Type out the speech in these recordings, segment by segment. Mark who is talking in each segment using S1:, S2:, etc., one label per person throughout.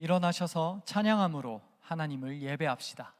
S1: 일어나셔서 찬양함으로 하나님을 예배합시다.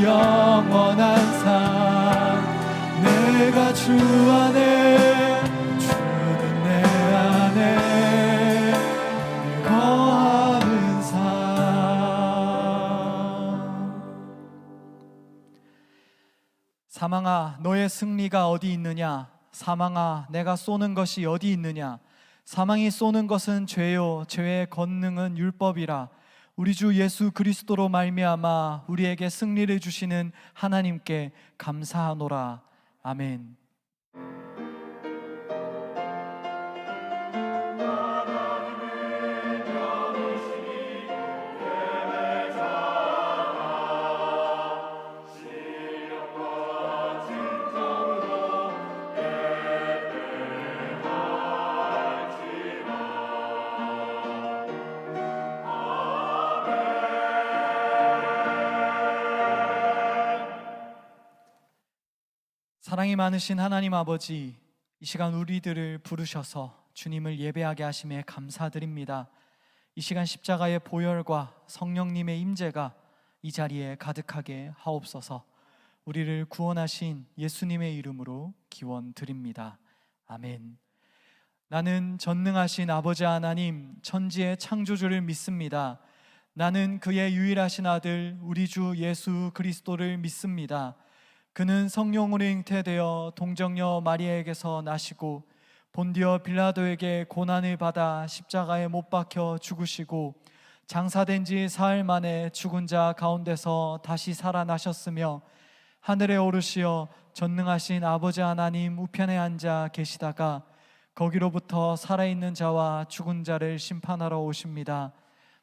S2: 영원한 삶 내가 주 안에 주는 내 안에 거하는 삶.
S1: 사망아 너의 승리가 어디 있느냐? 사망아 내가 쏘는 것이 어디 있느냐? 사망이 쏘는 것은 죄요 죄의 권능은 율법이라. 우리 주 예수 그리스도로 말미암아 우리에게 승리를 주시는 하나님께 감사하노라. 아멘. 사랑이 많으신 하나님 아버지, 이 시간 우리들을 부르셔서 주님을 예배하게 하심에 감사드립니다. 이 시간 십자가의 보혈과 성령님의 임재가 이 자리에 가득하게 하옵소서. 우리를 구원하신 예수님의 이름으로 기원드립니다. 아멘. 나는 전능하신 아버지 하나님, 천지의 창조주를 믿습니다. 나는 그의 유일하신 아들 우리 주 예수 그리스도를 믿습니다. 그는 성령으로 잉태되어 동정녀 마리아에게서 나시고 본디오 빌라도에게 고난을 받아 십자가에 못 박혀 죽으시고 장사된 지 사흘 만에 죽은 자 가운데서 다시 살아나셨으며 하늘에 오르시어 전능하신 아버지 하나님 우편에 앉아 계시다가 거기로부터 살아있는 자와 죽은 자를 심판하러 오십니다.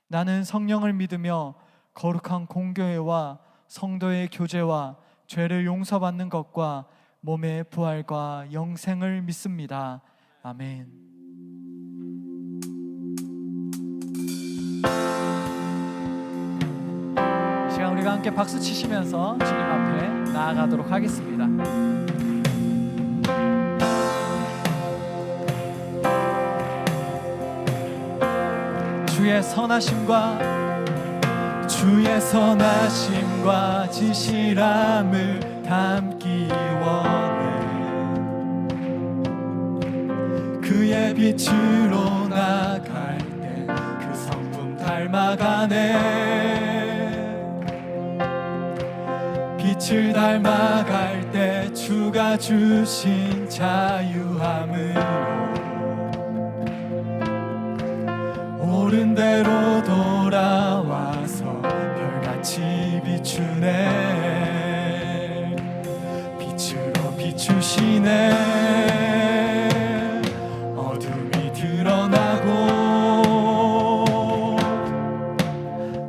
S1: 나는 성령을 믿으며 거룩한 공교회와 성도의 교제와 죄를 용서받는 것과 몸의 부활과 영생을 믿습니다. 아멘. 이 시간 우리가 함께 박수 치시면서 주님 앞에 나아가도록 하겠습니다. 주의 선하심과 진실함을 담기 원해. 그의 빛으로 나갈 때 그 성품 닮아가네. 빛을 닮아갈 때 주가 주신 자유함으로 옳은 대로 돌아와서 별같이 비추네. 빛으로 비추시네. 어둠이 드러나고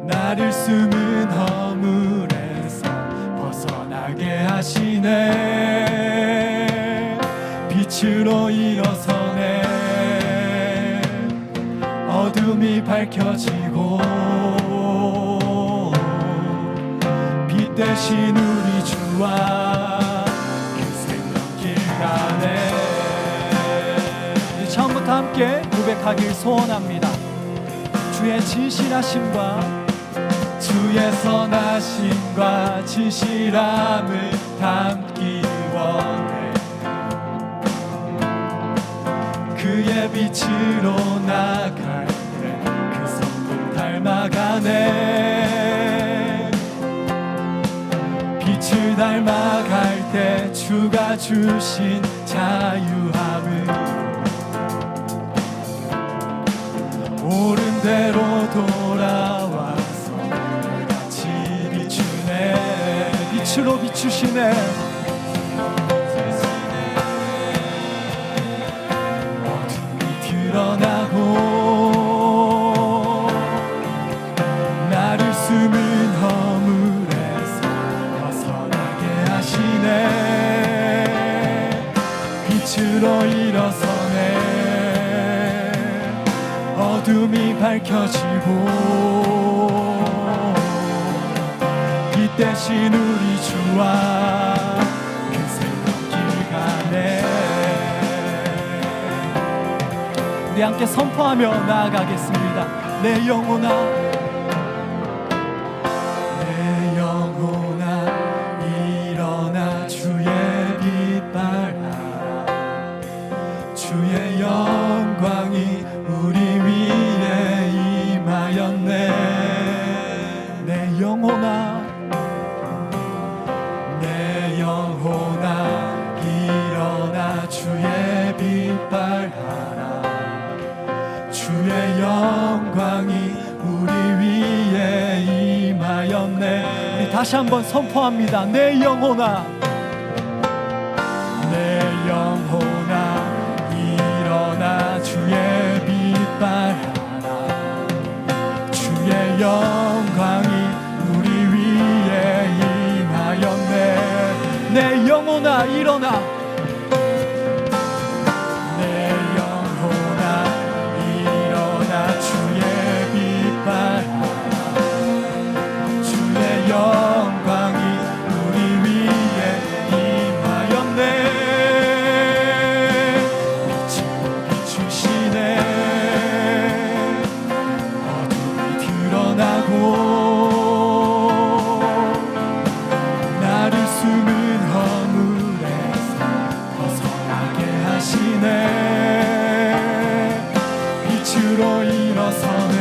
S1: 나를 숨은 허물에서 벗어나게 하시네. 빛으로 일어서네. 어둠이 밝혀지고 빛 대신 우리 주와 그 생명길 가네. 이제 처음부터 함께 고백하길 소원합니다. 주의 진실하심과 진실함을 담기
S2: 빛으로 나갈 때 그 성품 닮아가네. 빛을 닮아갈 때 주가 주신 자유함을 옳은 대로 돌아와서 같이 비추네.
S1: 빛으로 비추시네.
S2: 어둠이 드러나고 나를 숨은 허물에서 벗어나게 하시네. 빛으로 일어서네. 어둠이 밝혀지고 빛 대신 우리 주와 그 새로운 길 가네.
S1: 우리 함께 선포하며 나아가겠습니다. 내 영혼아,
S2: 내 영혼아 일어나 주의 빛 발하라. 주의 영광이 우리 위에 임하였네.
S1: 내 영혼아,
S2: 내 영혼아 일어나 주의 빛 발하라. 주의 영광이 우리 위에 임하였네.
S1: 우리 다시 한번 선포합니다. 내 영혼아,
S2: 내 영혼아 일어나 주의 빛 발하라. 주의 영광이 우리 위에 임하였네.
S1: 내 영혼아 일어나.
S2: 내 영혼아 일어나 주의 빛 발하라. 주의 영광이 우리 위에 임하였네. 빛으로 비추시네. 어둠이 드러나고 나를 숨은 허물에서 벗어나게 하시네. 빛으로 일어서네.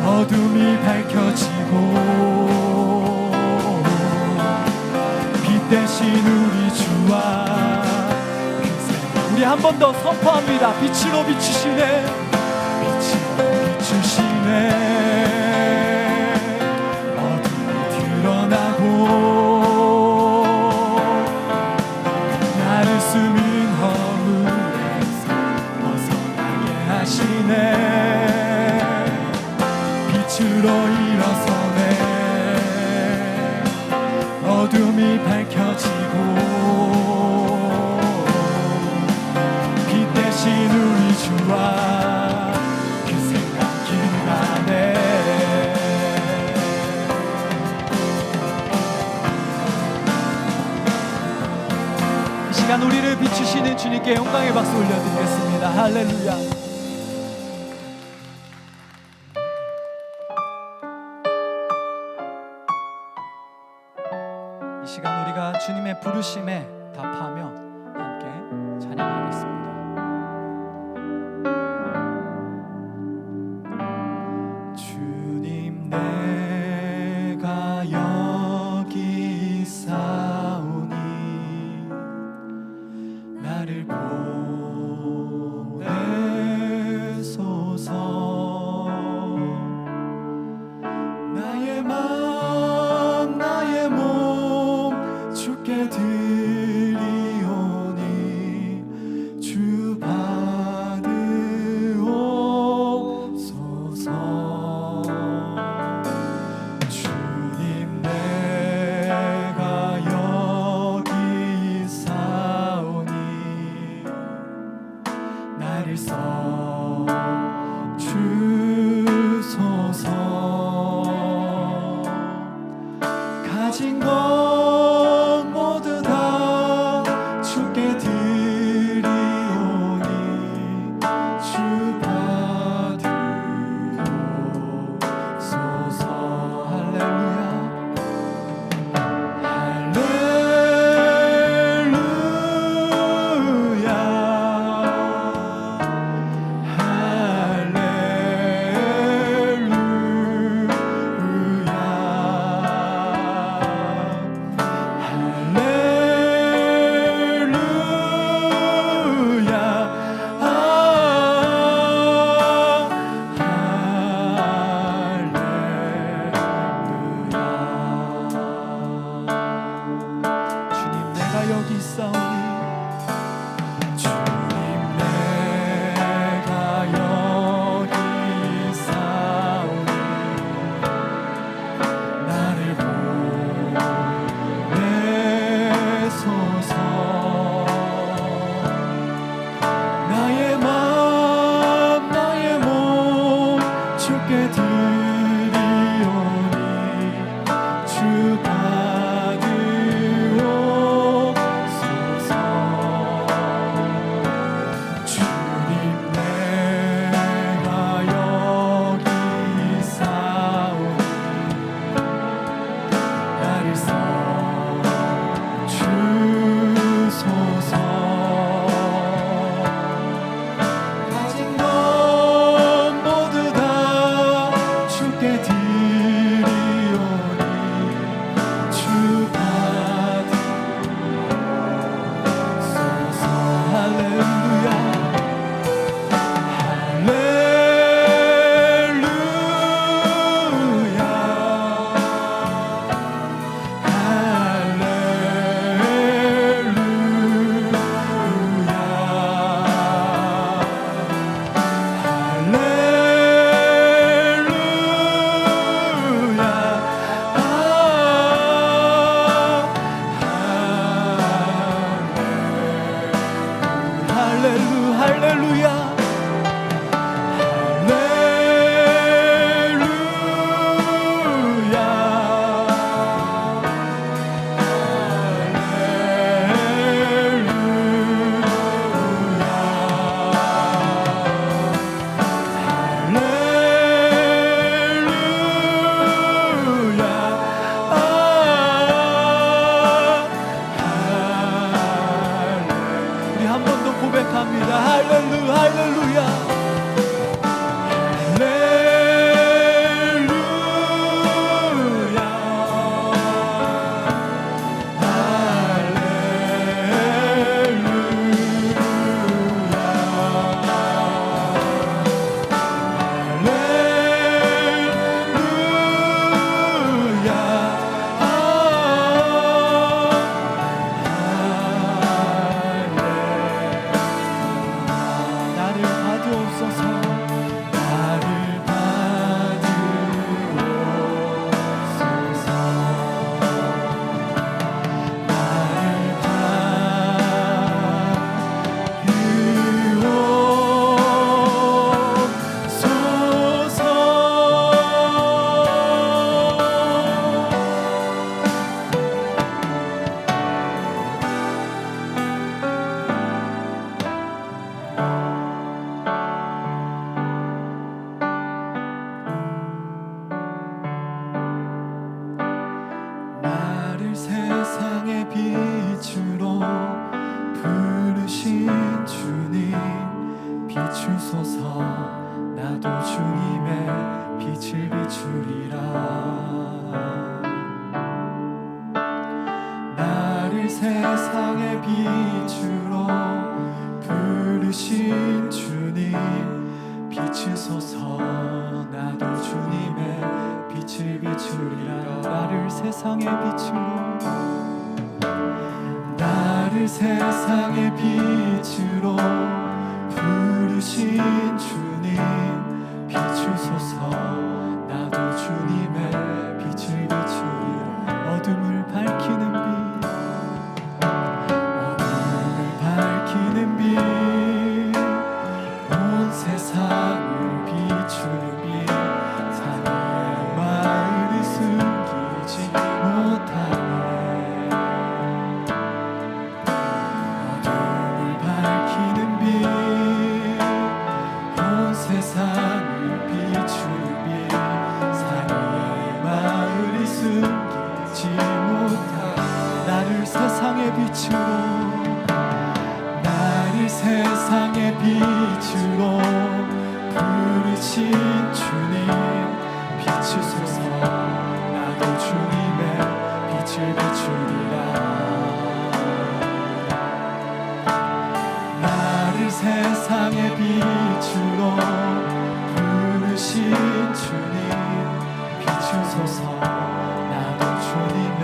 S2: 어둠이 밝혀지고 빛 대신 우리 주와 그 새로운
S1: 우리 한 번 더 선포합니다. 빛으로 비추시네.
S2: 빛으로 비추시네. 어둠이 드러나고 나를 숨은 허물에서 벗어나게 하시네. 빛으로 일어서네. 어둠이 밝혀지고 빛 대신 우리 주와 그 생각 길 가네.
S1: 이 시간 우리를 비추시는 주님께 영광의 박수 올려드리겠습니다. 할렐루야. 이 시간 우리가 주님의 부르심에 답하며 함께 찬양하겠습니다.
S2: 주님 내가 여기 있사오니 나를 보내소서. 나의 맘 나의 몸 주께 드리오니 주 받으옵소서. 주님 내가 여기 있사오니 나를 써 주소서. 가진 것 모두 다 주께 드리오니 주 받으옵소서. 할렐루야. 할렐루야.
S1: 있사오니
S2: 주님 내가 여기 있사오니 나를 보내소서 나의 맘 나의 몸 주께 드리오니 주 받으옵소서 주님 내가 여기 있사오니 나를 써주소서 가진 것 모두 다 주께 드리오니 주 받으소서 할렐루야 할렐루야 우리 한 번 더 고백합니다. 할렐루야 나를 받으옵소서 나를 받으옵소서 나를 세상의 빛으로 부르신 주님 비추소서 나도 주님의 빛을 비추리라 나를 세상의 빛으로 부르신 주님 비추소서 나도 주님의 빛을 비추리라 나를 세상의 빛으로 나를 세상의 빛으로 부르신 주님 비추소서 나도 주님의 빛을 비추리라 어둠을 밝히는 빛 어둠을 밝히는 빛 온 세상을 비추는 빛 사랑의 마음을 숨기지 못하네 어둠을 밝히는 빛 온 세상을 비추는 빛 사랑의 마음을 숨기지 못하네 나를 세상의 빛으로 나를 세상의 빛으로 부르신 주님 비추소서 나도 주님의 빛을 비추리라 나를 세상의 빛으로 부르신 주님 비추소서 나도 주님의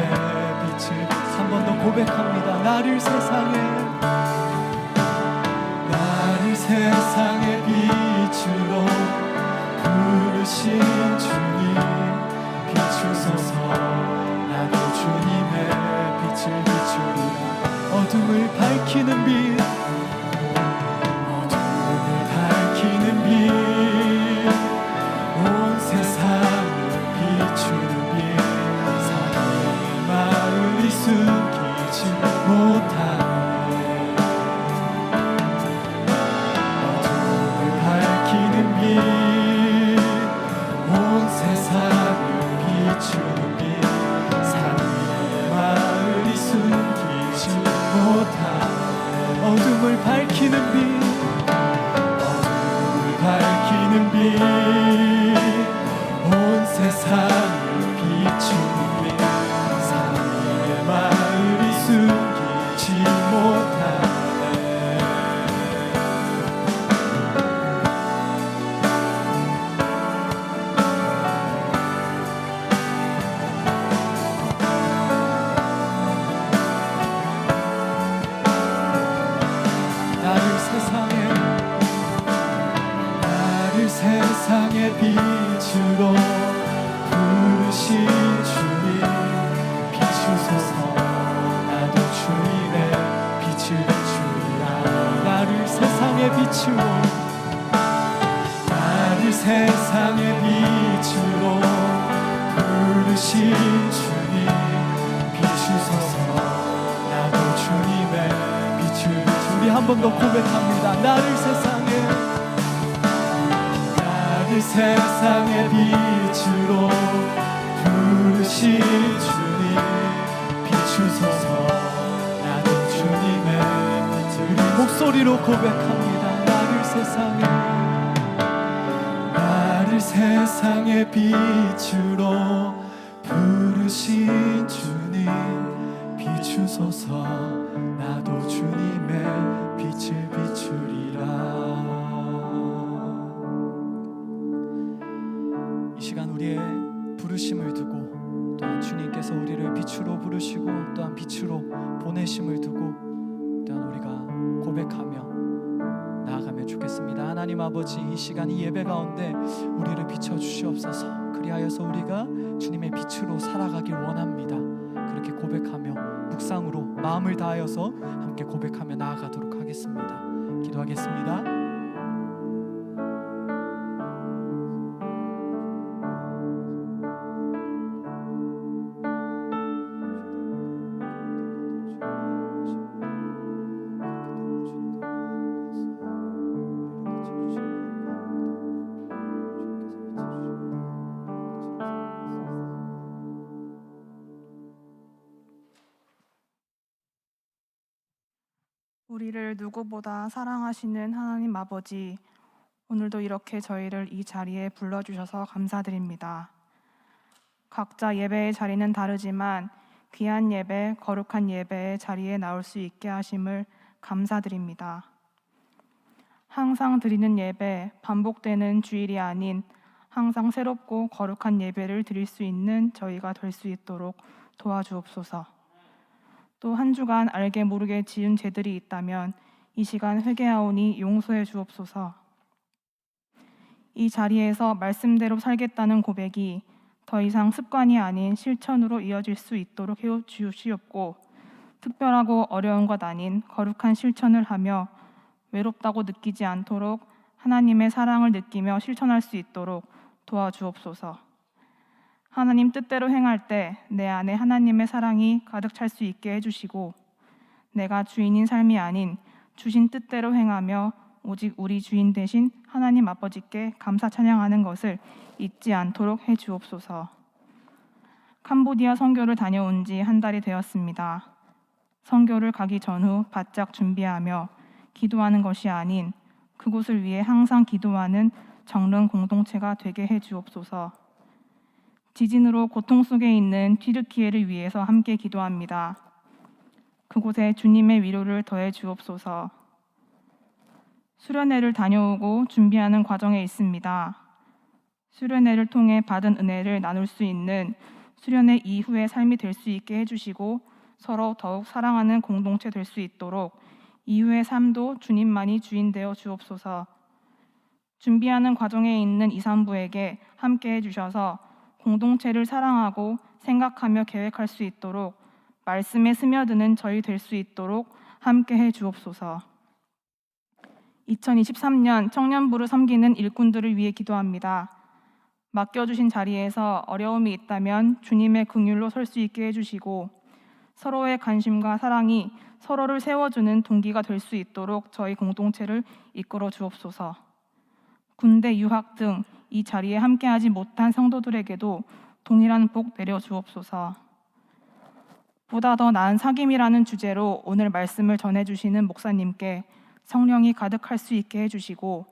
S2: 빛을 한 번 더
S1: 고백합니다. 나를
S2: 세상의 빛으로 부르신 주님 비추소서. 나도 주님의 빛을 비추리라.
S1: 어둠을 밝히는 빛,
S2: 온 세상을 비추는 빛. 사랑의 마음이 숨기지 못하네. 어둠을 밝히는 빛, 온 세상을 비추는 빛. 사랑의 마음이 숨기지 못하네.
S1: 어둠을 밝히는 빛,
S2: 밝히는 빛, 온 세상을 비추는 빛. 사랑의 마음이 숨기지 못하네. 세상의 빛으로 부르신 주님 비추소서. 나도 주님의 빛을 비추리라.
S1: 나를 세상의 빛으로,
S2: 나를 세상의 빛으로 부르신 주님 비추소서. 나도 주님의 빛을 비추리라.
S1: 우리 한 번 더 고백합니다. 나를
S2: 세상의 빛으로 부르신 주님 비추소서. 나도 주님의 빛을
S1: 목소리로 고백합니다.
S2: 나를 세상의 빛으로 부르신 주님 비추소서. 나도 주님의 빛을 비추리라.
S1: 이 시간 우리의 부르심을 두고, 또한 주님께서 우리를 빛으로 부르시고 또한 빛으로 보내심을 두고, 또한 우리가 고백하며 나아가면 좋겠습니다. 하나님 아버지, 이 시간 이 예배 가운데 우리를 비춰 주시옵소서. 그리하여서 우리가 주님의 빛으로 살아가길 원합니다. 그렇게 고백하며 묵상으로 마음을 다하여서 함께 고백하며 나아가도록 하겠습니다. 기도하겠습니다.
S3: 우리를 누구보다 사랑하시는 하나님 아버지, 오늘도 이렇게 저희를 이 자리에 불러주셔서 감사드립니다. 각자 예배의 자리는 다르지만 귀한 예배, 거룩한 예배의 자리에 나올 수 있게 하심을 감사드립니다. 항상 드리는 예배, 반복되는 주일이 아닌 항상 새롭고 거룩한 예배를 드릴 수 있는 저희가 될 수 있도록 도와주옵소서. 또 한 주간 알게 모르게 지은 죄들이 있다면 이 시간 회개하오니 용서해 주옵소서. 이 자리에서 말씀대로 살겠다는 고백이 더 이상 습관이 아닌 실천으로 이어질 수 있도록 해 주시옵고, 특별하고 어려운 것 아닌 거룩한 실천을 하며 외롭다고 느끼지 않도록 하나님의 사랑을 느끼며 실천할 수 있도록 도와주옵소서. 하나님 뜻대로 행할 때 내 안에 하나님의 사랑이 가득 찰 수 있게 해주시고, 내가 주인인 삶이 아닌 주신 뜻대로 행하며 오직 우리 주인 되신 하나님 아버지께 감사 찬양하는 것을 잊지 않도록 해주옵소서. 캄보디아 선교를 다녀온 지 한 달이 되었습니다. 선교를 가기 전후 바짝 준비하며 기도하는 것이 아닌 그곳을 위해 항상 기도하는 정릉 공동체가 되게 해주옵소서. 지진으로 고통 속에 있는 튀르키예를 위해서 함께 기도합니다. 그곳에 주님의 위로를 더해 주옵소서. 수련회를 다녀오고 준비하는 과정에 있습니다. 수련회를 통해 받은 은혜를 나눌 수 있는 수련회 이후의 삶이 될 수 있게 해주시고, 서로 더욱 사랑하는 공동체 될 수 있도록 이후의 삶도 주님만이 주인 되어 주옵소서. 준비하는 과정에 있는 2, 3부에게 함께해 주셔서 공동체를 사랑하고 생각하며 계획할 수 있도록 말씀에 스며드는 저희 될 수 있도록 함께해 주옵소서. 2023년 청년부를 섬기는 일꾼들을 위해 기도합니다. 맡겨주신 자리에서 어려움이 있다면 주님의 긍휼로 설 수 있게 해주시고 서로의 관심과 사랑이 서로를 세워주는 동기가 될 수 있도록 저희 공동체를 이끌어 주옵소서. 군대, 유학 등 이 자리에 함께하지 못한 성도들에게도 동일한 복 내려 주옵소서. 보다 더 나은 사귐이라는 주제로 오늘 말씀을 전해주시는 목사님께 성령이 가득할 수 있게 해주시고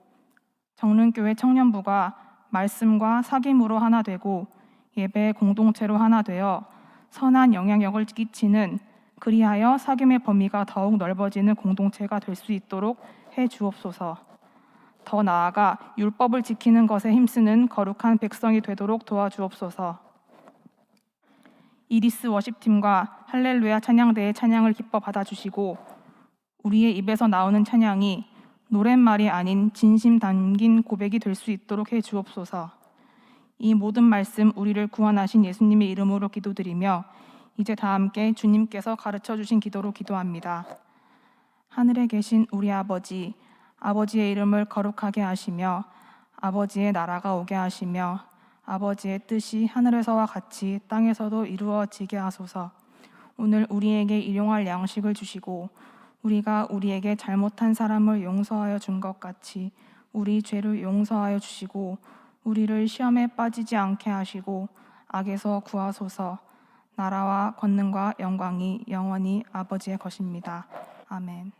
S3: 정릉교회 청년부가 말씀과 사귐으로 하나 되고 예배의 공동체로 하나 되어 선한 영향력을 끼치는, 그리하여 사귐의 범위가 더욱 넓어지는 공동체가 될 수 있도록 해 주옵소서. 더 나아가 율법을 지키는 것에 힘쓰는 거룩한 백성이 되도록 도와주옵소서. 이리스 워십팀과 할렐루야 찬양대의 찬양을 기뻐 받아주시고 우리의 입에서 나오는 찬양이 노랫말이 아닌 진심 담긴 고백이 될 수 있도록 해 주옵소서. 이 모든 말씀 우리를 구원하신 예수님의 이름으로 기도드리며 이제 다 함께 주님께서 가르쳐 주신 기도로 기도합니다. 하늘에 계신 우리 아버지, 아버지의 이름을 거룩하게 하시며 아버지의 나라가 오게 하시며 아버지의 뜻이 하늘에서와 같이 땅에서도 이루어지게 하소서. 오늘 우리에게 일용할 양식을 주시고 우리가 우리에게 잘못한 사람을 용서하여 준 것 같이 우리 죄를 용서하여 주시고 우리를 시험에 빠지지 않게 하시고 악에서 구하소서. 나라와 권능과 영광이 영원히 아버지의 것입니다. 아멘.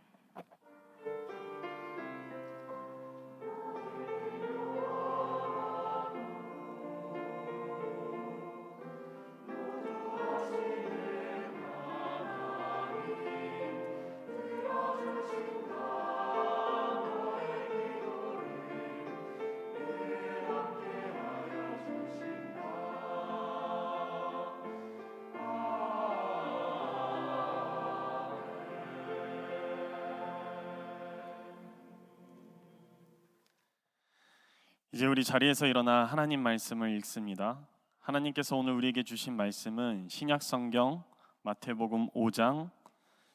S2: 이제 우리 자리에서 일어나 하나님 말씀을 읽습니다. 하나님께서 오늘 우리에게 주신 말씀은 신약 성경 마태복음 5장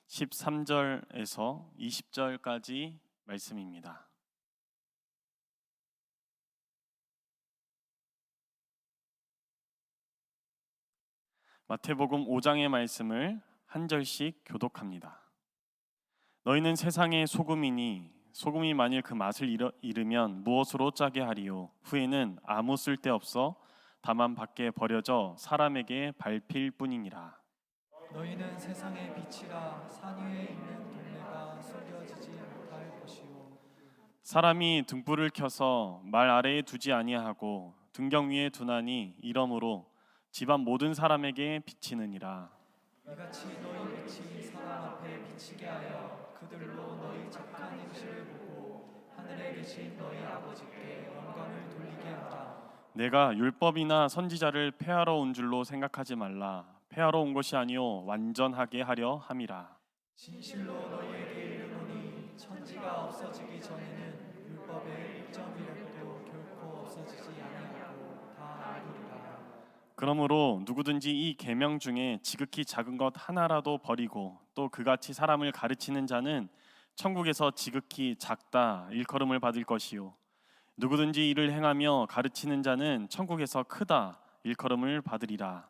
S2: 13절에서 20절까지 말씀입니다. 마태복음 5장의 말씀을 한 절씩 교독합니다. 너희는 세상의 소금이니 소금이 만일 그 맛을 잃으면 무엇으로 짜게 하리요? 후에는 아무 쓸데없어 다만 밖에 버려져 사람에게 밟힐 뿐이니라.
S1: 너희는 세상의 빛이라. 산 위에 있는 동네가 숨겨지지 못할 것이요
S2: 사람이 등불을 켜서 말 아래에 두지 아니하고 등경 위에 두나니 이러므로 집안 모든 사람에게 비치느니라.
S1: 이같이 너희 빛이 사람 앞에 비치게 하여 그들로 너희 착한 행실을 보고 하늘에 계신 너희 아버지께 영광을 돌리게 하라.
S2: 내가 율법이나 선지자를 폐하러 온 줄로 생각하지 말라. 폐하러 온 것이 아니요 완전하게 하려 함이라.
S1: 진실로 너희에게 이르노니 천지가 없어지기 전에는 율법의 1점이라도 결코 없어지지 아니하고 다 이루리라.
S2: 그러므로 누구든지 이 계명 중에 지극히 작은 것 하나라도 버리고 또 그같이 사람을 가르치는 자는 천국에서 지극히 작다 일컬음을 받을 것이요 누구든지 이를 행하며 가르치는 자는 천국에서 크다 일컬음을 받으리라.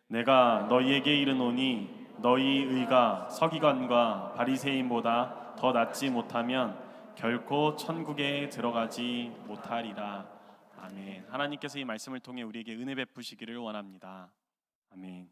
S2: 내가 너희에게 이르노니 너희 의가 서기관과 바리새인보다 더 낫지 못하면 결코 천국에 들어가지 못하리라. 아멘. 하나님께서 이 말씀을 통해 우리에게 은혜 베푸시기를 원합니다. 아멘.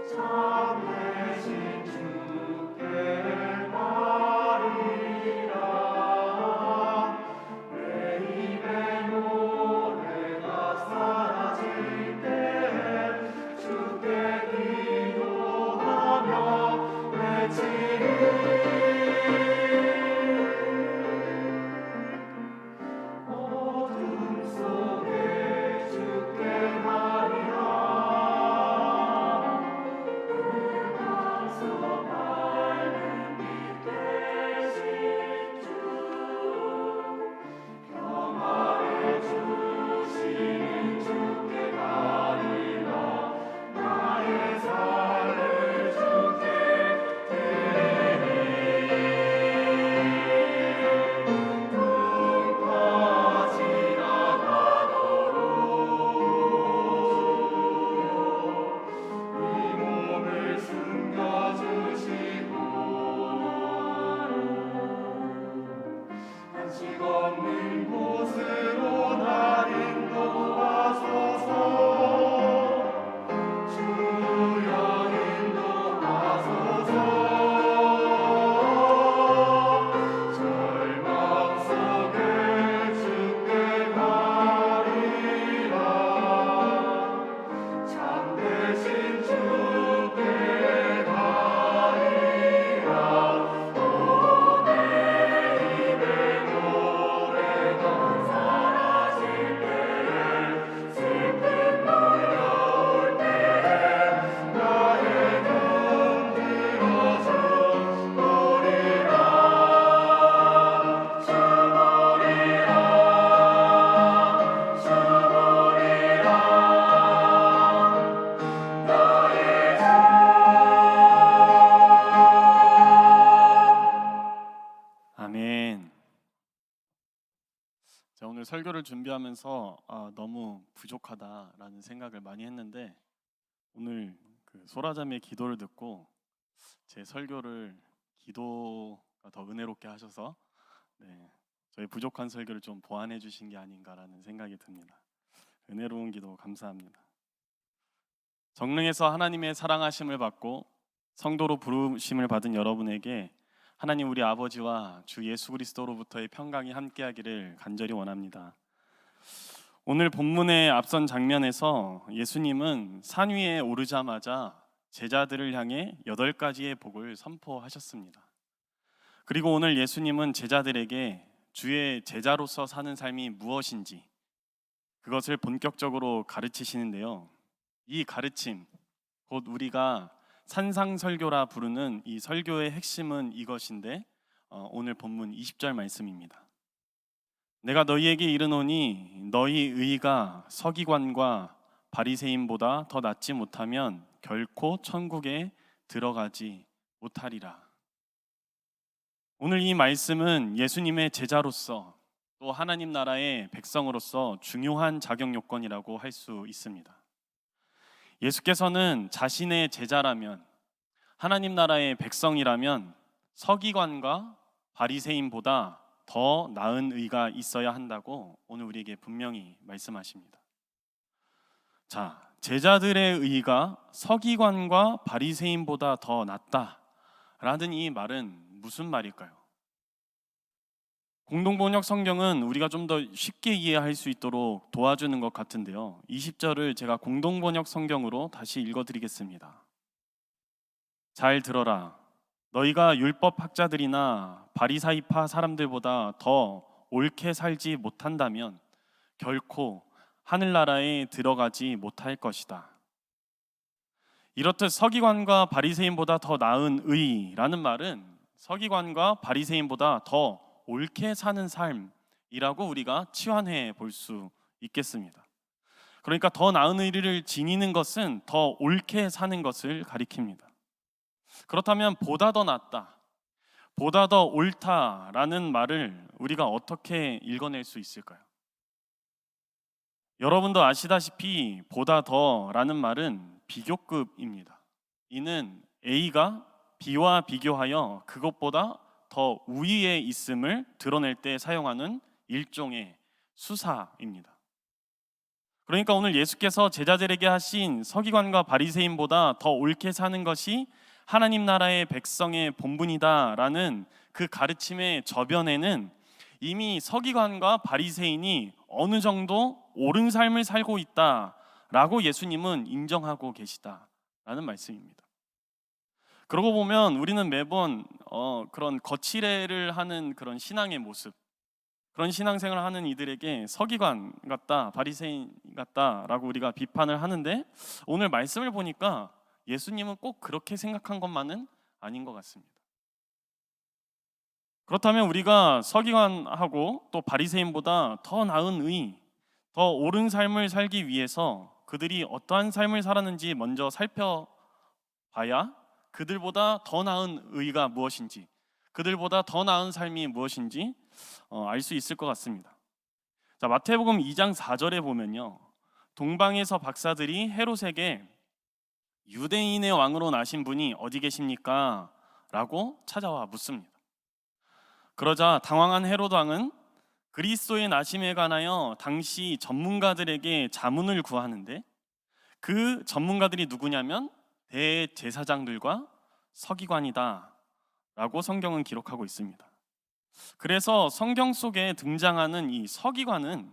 S4: 참 대신 주께
S2: 아멘. 제가 오늘 설교를 준비하면서 너무 부족하다라는 생각을 많이 했는데 오늘 그 소라자매의 기도를 듣고 제 설교를 기도가 더 은혜롭게 하셔서 저희 부족한 설교를 좀 보완해 주신 게 아닌가라는 생각이 듭니다. 은혜로운 기도 감사합니다. 정릉에서 하나님의 사랑하심을 받고 성도로 부르심을 받은 여러분에게 하나님 우리 아버지와 주 예수 그리스도로부터의 평강이 함께하기를 간절히 원합니다. 오늘 본문의 앞선 장면에서 예수님은 산 위에 오르자마자 제자들을 향해 8가지의 복을 선포하셨습니다. 그리고 오늘 예수님은 제자들에게 주의 제자로서 사는 삶이 무엇인지 그것을 본격적으로 가르치시는데요. 이 가르침, 곧 우리가 산상설교라 부르는 이 설교의 핵심은 이것인데 오늘 본문 20절 말씀입니다. 내가 너희에게 이르노니 너희 의가 서기관과 바리새인보다 더 낫지 못하면 결코 천국에 들어가지 못하리라. 오늘 이 말씀은 예수님의 제자로서 또 하나님 나라의 백성으로서 중요한 자격 요건이라고 할 수 있습니다. 예수께서는 자신의 제자라면 하나님 나라의 백성이라면 서기관과 바리새인보다 더 나은 의가 있어야 한다고 오늘 우리에게 분명히 말씀하십니다. 자, 제자들의 의가 서기관과 바리새인보다 더 낫다라는 이 말은 무슨 말일까요? 공동번역 성경은 우리가 좀 더 쉽게 이해할 수 있도록 도와주는 것 같은데요. 20절을 제가 공동번역 성경으로 다시 읽어드리겠습니다. 잘 들어라. 너희가 율법 학자들이나 바리사이파 사람들보다 더 옳게 살지 못한다면 결코 하늘나라에 들어가지 못할 것이다. 이렇듯 서기관과 바리새인보다 더 나은 의라는 말은 서기관과 바리새인보다 더 옳게 사는 삶이라고 우리가 치환해 볼 수 있겠습니다. 그러니까 더 나은 의를 지니는 것은 더 옳게 사는 것을 가리킵니다. 그렇다면 보다 더 낫다, 보다 더 옳다라는 말을 우리가 어떻게 읽어낼 수 있을까요? 여러분도 아시다시피 보다 더라는 말은 비교급입니다. 이는 A가 B와 비교하여 그것보다 더 우위에 있음을 드러낼 때 사용하는 일종의 수사입니다. 그러니까 오늘 예수께서 제자들에게 하신 서기관과 바리새인보다 더 옳게 사는 것이 하나님 나라의 백성의 본분이다라는 그 가르침의 저변에는 이미 서기관과 바리새인이 어느 정도 옳은 삶을 살고 있다라고 예수님은 인정하고 계시다라는 말씀입니다. 그러고 보면 우리는 매번 그런 거칠애를 하는 그런 신앙의 모습, 그런 신앙생활을 하는 이들에게 서기관 같다, 바리새인 같다라고 우리가 비판을 하는데 오늘 말씀을 보니까 예수님은 꼭 그렇게 생각한 것만은 아닌 것 같습니다. 그렇다면 우리가 서기관하고 또 바리새인보다 더 나은 의, 더 옳은 삶을 살기 위해서 그들이 어떠한 삶을 살았는지 먼저 살펴봐야 그들보다 더 나은 의가 무엇인지, 그들보다 더 나은 삶이 무엇인지 알 수 있을 것 같습니다. 자, 마태복음 2장 4절에 보면요, 동방에서 박사들이 헤롯에게 유대인의 왕으로 나신 분이 어디 계십니까? 라고 찾아와 묻습니다. 그러자 당황한 헤롯 왕은 그리스도의 나심에 관하여 당시 전문가들에게 자문을 구하는데 그 전문가들이 누구냐면 대제사장들과 서기관이다 라고 성경은 기록하고 있습니다. 그래서 성경 속에 등장하는 이 서기관은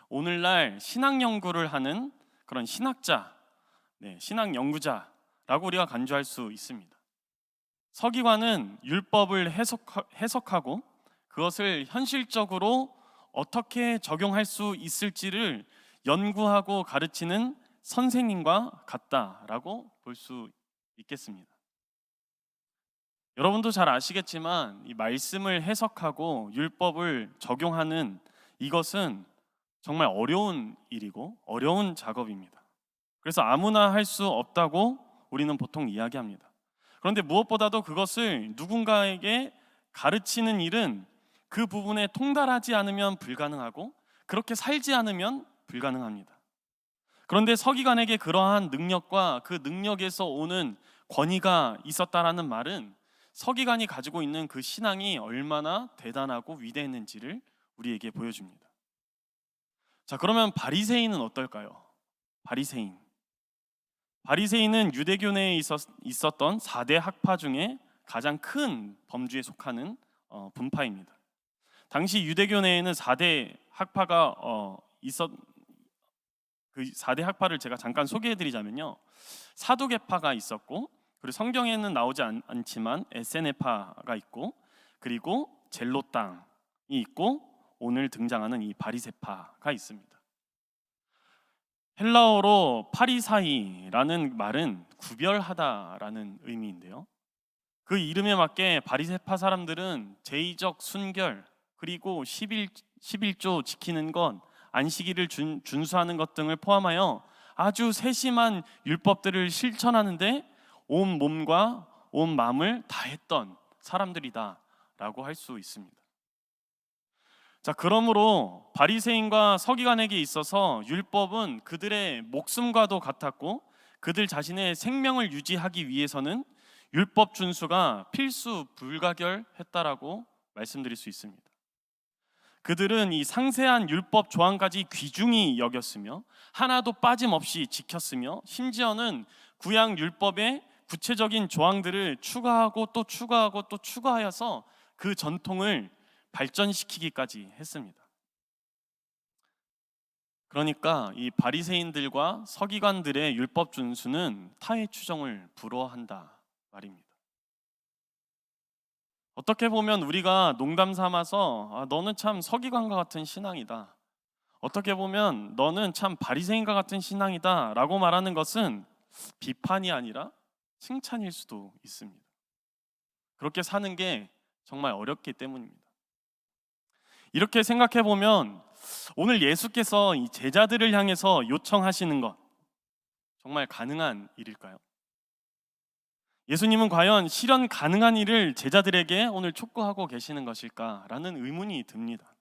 S2: 오늘날 신학 연구를 하는 그런 신학자, 신학 연구자라고 우리가 간주할 수 있습니다. 서기관은 율법을 해석하고 그것을 현실적으로 어떻게 적용할 수 있을지를 연구하고 가르치는 선생님과 같다라고 볼 수 있겠습니다. 여러분도 잘 아시겠지만 이 말씀을 해석하고 율법을 적용하는 이것은 정말 어려운 일이고 어려운 작업입니다. 그래서 아무나 할 수 없다고 우리는 보통 이야기합니다. 그런데 무엇보다도 그것을 누군가에게 가르치는 일은 그 부분에 통달하지 않으면 불가능하고 그렇게 살지 않으면 불가능합니다. 그런데 서기관에게 그러한 능력과 그 능력에서 오는 권위가 있었다라는 말은 서기관이 가지고 있는 그 신앙이 얼마나 대단하고 위대했는지를 우리에게 보여줍니다. 자, 그러면 바리새인은 어떨까요? 바리새인은 유대교 내에 있었던 4대 학파 중에 가장 큰 범주에 속하는 분파입니다. 당시 유대교 내에는 4대 학파가 그 4대 학파를 제가 잠깐 소개해드리자면요, 사두개파가 있었고, 그리고 성경에는 나오지 않지만 에세네파가 있고, 그리고 젤로땅이 있고, 오늘 등장하는 이 바리새파가 있습니다. 헬라어로 파리사이라는 말은 구별하다라는 의미인데요, 그 이름에 맞게 바리새파 사람들은 제의적 순결, 그리고 11조 지키는 것, 안식일을 준수하는 것 등을 포함하여 아주 세심한 율법들을 실천하는데 온 몸과 온 마음을 다했던 사람들이다라고 할 수 있습니다. 자, 그러므로 바리새인과 서기관에게 있어서 율법은 그들의 목숨과도 같았고, 그들 자신의 생명을 유지하기 위해서는 율법 준수가 필수 불가결했다라고 말씀드릴 수 있습니다. 그들은 이 상세한 율법 조항까지 귀중히 여겼으며 하나도 빠짐없이 지켰으며, 심지어는 구약 율법의 구체적인 조항들을 추가하고 또 추가하고 또 추가하여서 그 전통을 발전시키기까지 했습니다. 그러니까 이 바리새인들과 서기관들의 율법 준수는 타의 추종을 불허한다 말입니다. 어떻게 보면 우리가 농담 삼아서 너는 참 서기관과 같은 신앙이다, 어떻게 보면 너는 참 바리새인과 같은 신앙이다 라고 말하는 것은 비판이 아니라 칭찬일 수도 있습니다. 그렇게 사는 게 정말 어렵기 때문입니다. 이렇게 생각해 보면 오늘 예수께서 이 제자들을 향해서 요청하시는 것, 정말 가능한 일일까요? 예수님은 과연 실현 가능한 일을 제자들에게 오늘 촉구하고 계시는 것일까라는 의문이 듭니다.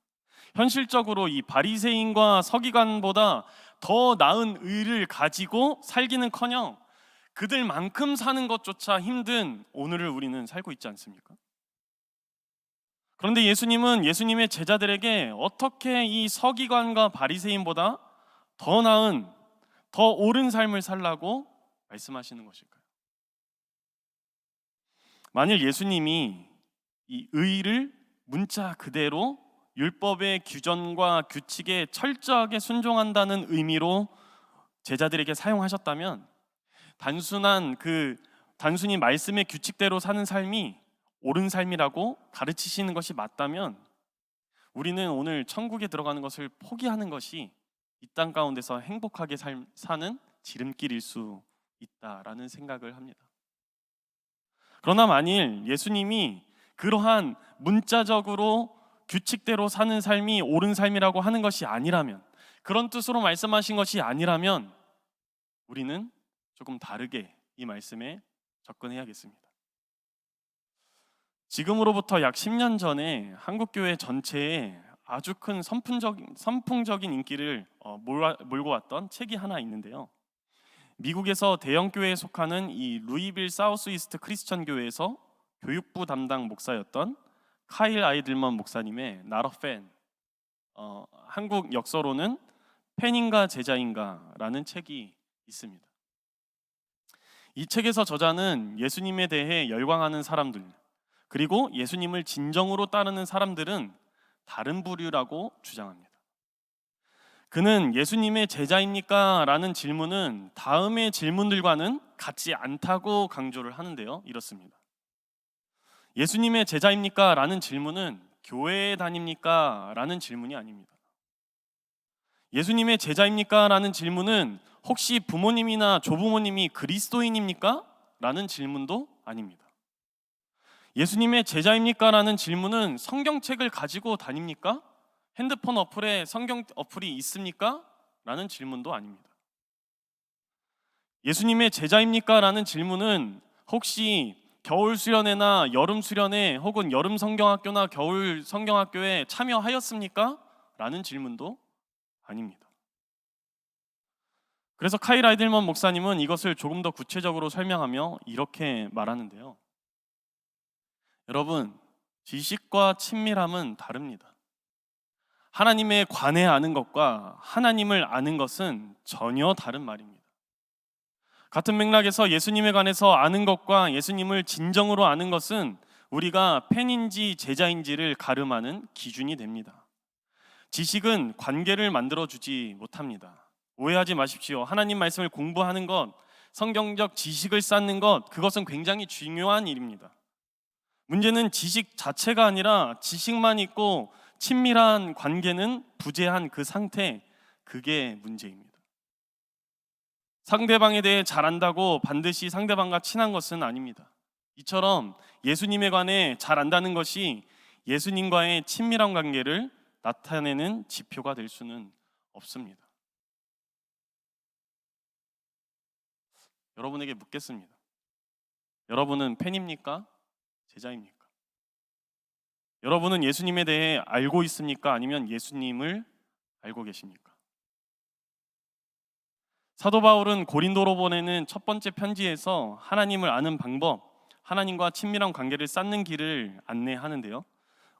S2: 현실적으로 이 바리새인과 서기관보다 더 나은 의를 가지고 살기는커녕 그들만큼 사는 것조차 힘든 오늘을 우리는 살고 있지 않습니까? 그런데 예수님은 예수님의 제자들에게 어떻게 이 서기관과 바리새인보다 더 나은, 더 옳은 삶을 살라고 말씀하시는 것일까요? 만일 예수님이 이 의를 문자 그대로 율법의 규정과 규칙에 철저하게 순종한다는 의미로 제자들에게 사용하셨다면, 단순히 말씀의 규칙대로 사는 삶이 옳은 삶이라고 가르치시는 것이 맞다면, 우리는 오늘 천국에 들어가는 것을 포기하는 것이 이 땅 가운데서 행복하게 사는 지름길일 수 있다라는 생각을 합니다. 그러나 만일 예수님이 그러한 문자적으로 규칙대로 사는 삶이 옳은 삶이라고 하는 것이 아니라면, 그런 뜻으로 말씀하신 것이 아니라면, 우리는 조금 다르게 이 말씀에 접근해야겠습니다. 지금으로부터 약 10년 전에 한국교회 전체에 아주 큰 선풍적인 인기를 몰고 왔던 책이 하나 있는데요, 미국에서 대형 교회에 속하는 이 루이빌 사우스 이스트 크리스천 교회에서 교육부 담당 목사였던 카일 아이들먼 목사님의 Not a Fan, 한국 역서로는 팬인가 제자인가라는 책이 있습니다. 이 책에서 저자는 예수님에 대해 열광하는 사람들, 그리고 예수님을 진정으로 따르는 사람들은 다른 부류라고 주장합니다. 그는 예수님의 제자입니까? 라는 질문은 다음의 질문들과는 같지 않다고 강조를 하는데요, 이렇습니다. 예수님의 제자입니까? 라는 질문은 교회에 다닙니까? 라는 질문이 아닙니다. 예수님의 제자입니까? 라는 질문은 혹시 부모님이나 조부모님이 그리스도인입니까? 라는 질문도 아닙니다. 예수님의 제자입니까? 라는 질문은 성경책을 가지고 다닙니까? 핸드폰 어플에 성경 어플이 있습니까? 라는 질문도 아닙니다. 예수님의 제자입니까? 라는 질문은 혹시 겨울 수련회나 여름 수련회 혹은 여름 성경학교나 겨울 성경학교에 참여하였습니까? 라는 질문도 아닙니다. 그래서 카일 아이들먼 목사님은 이것을 조금 더 구체적으로 설명하며 이렇게 말하는데요. 여러분, 지식과 친밀함은 다릅니다. 하나님에 관해 아는 것과 하나님을 아는 것은 전혀 다른 말입니다. 같은 맥락에서 예수님에 관해서 아는 것과 예수님을 진정으로 아는 것은 우리가 팬인지 제자인지를 가름하는 기준이 됩니다. 지식은 관계를 만들어주지 못합니다. 오해하지 마십시오. 하나님 말씀을 공부하는 것, 성경적 지식을 쌓는 것, 그것은 굉장히 중요한 일입니다. 문제는 지식 자체가 아니라 지식만 있고 친밀한 관계는 부재한 그 상태, 그게 문제입니다. 상대방에 대해 잘 안다고 반드시 상대방과 친한 것은 아닙니다. 이처럼 예수님에 관해 잘 안다는 것이 예수님과의 친밀한 관계를 나타내는 지표가 될 수는 없습니다. 여러분에게 묻겠습니다. 여러분은 팬입니까? 제자입니까? 여러분은 예수님에 대해 알고 있습니까? 아니면 예수님을 알고 계십니까? 사도 바울은 고린도로 보내는 첫 번째 편지에서 하나님을 아는 방법, 하나님과 친밀한 관계를 쌓는 길을 안내하는데요.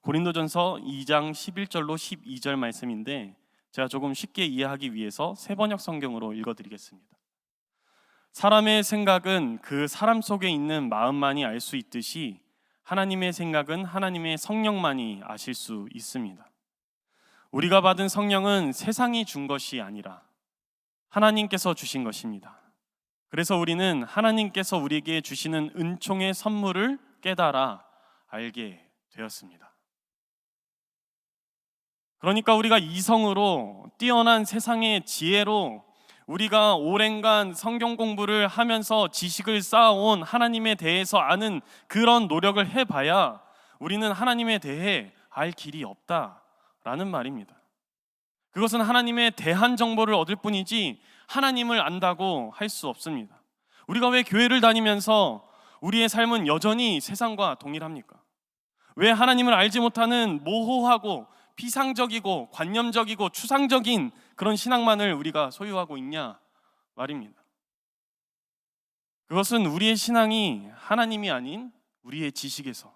S2: 고린도전서 2장 11절로 12절 말씀인데 제가 조금 쉽게 이해하기 위해서 세번역 성경으로 읽어드리겠습니다. 사람의 생각은 그 사람 속에 있는 마음만이 알 수 있듯이 하나님의 생각은 하나님의 성령만이 아실 수 있습니다. 우리가 받은 성령은 세상이 준 것이 아니라 하나님께서 주신 것입니다. 그래서 우리는 하나님께서 우리에게 주시는 은총의 선물을 깨달아 알게 되었습니다. 그러니까 우리가 이성으로 뛰어난 세상의 지혜로 우리가 오랜간 성경 공부를 하면서 지식을 쌓아온 하나님에 대해서 아는 그런 노력을 해봐야 우리는 하나님에 대해 알 길이 없다라는 말입니다. 그것은 하나님에 대한 정보를 얻을 뿐이지 하나님을 안다고 할 수 없습니다. 우리가 왜 교회를 다니면서 우리의 삶은 여전히 세상과 동일합니까? 왜 하나님을 알지 못하는 모호하고 피상적이고 관념적이고 추상적인 그런 신앙만을 우리가 소유하고 있냐 말입니다. 그것은 우리의 신앙이 하나님이 아닌 우리의 지식에서,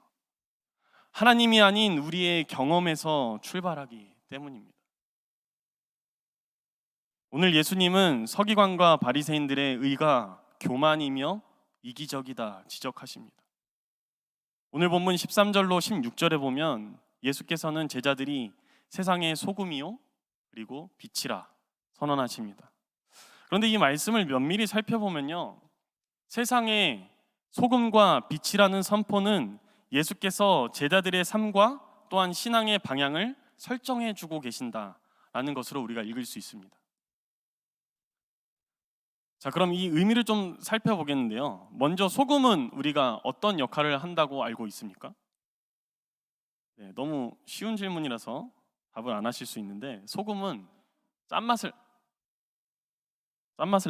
S2: 하나님이 아닌 우리의 경험에서 출발하기 때문입니다. 오늘 예수님은 서기관과 바리새인들의 의가 교만이며 이기적이다 지적하십니다. 오늘 본문 13절로 16절에 보면 예수께서는 제자들이 세상의 소금이요 그리고 빛이라 선언하십니다. 그런데 이 말씀을 면밀히 살펴보면요, 세상의 소금과 빛이라는 선포는 예수께서 제자들의 삶과 또한 신앙의 방향을 설정해 주고 계신다라는 것으로 우리가 읽을 수 있습니다. 자, 그럼 이 의미를 좀 살펴보겠는데요. 먼저 소금은 우리가 어떤 역할을 한다고 알고 있습니까? 네, 너무 쉬운 질문이라서 답을 안 하실 수 있는데 소금은 짠맛을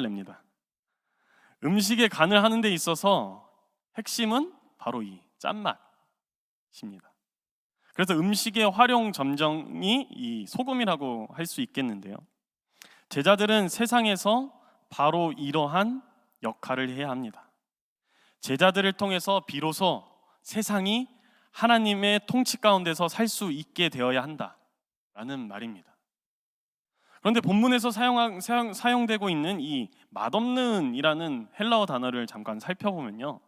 S2: 냅니다. 음식의 간을 하는 데 있어서 핵심은 바로 이 짠맛입니다. 그래서 음식의 활용 점정이 이 소금이라고 할 수 있겠는데요. 제자들은 세상에서 바로 이러한 역할을 해야 합니다. 제자들을 통해서 비로소 세상이 하나님의 통치 가운데서 살 수 있게 되어야 한다라는 말입니다. 그런데 본문에서 사용되고 있는 이 맛없는이라는 헬라어 단어를 잠깐 살펴보면요,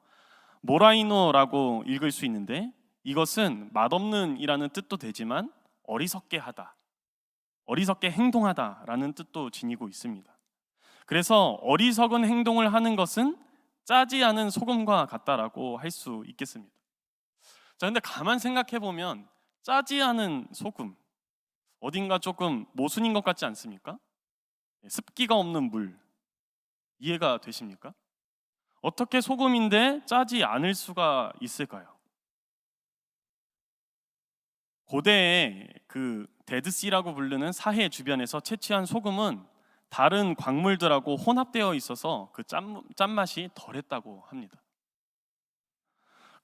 S2: 모라이노라고 읽을 수 있는데 이것은 맛없는이라는 뜻도 되지만 어리석게 하다, 어리석게 행동하다라는 뜻도 지니고 있습니다. 그래서 어리석은 행동을 하는 것은 짜지 않은 소금과 같다라고 할 수 있겠습니다. 자, 근데 가만 생각해 보면 짜지 않은 소금, 어딘가 조금 모순인 것 같지 않습니까? 습기가 없는 물, 이해가 되십니까? 어떻게 소금인데 짜지 않을 수가 있을까요? 고대에 그 데드시라고 부르는 사해 주변에서 채취한 소금은 다른 광물들하고 혼합되어 있어서 그 짠맛이 덜했다고 합니다.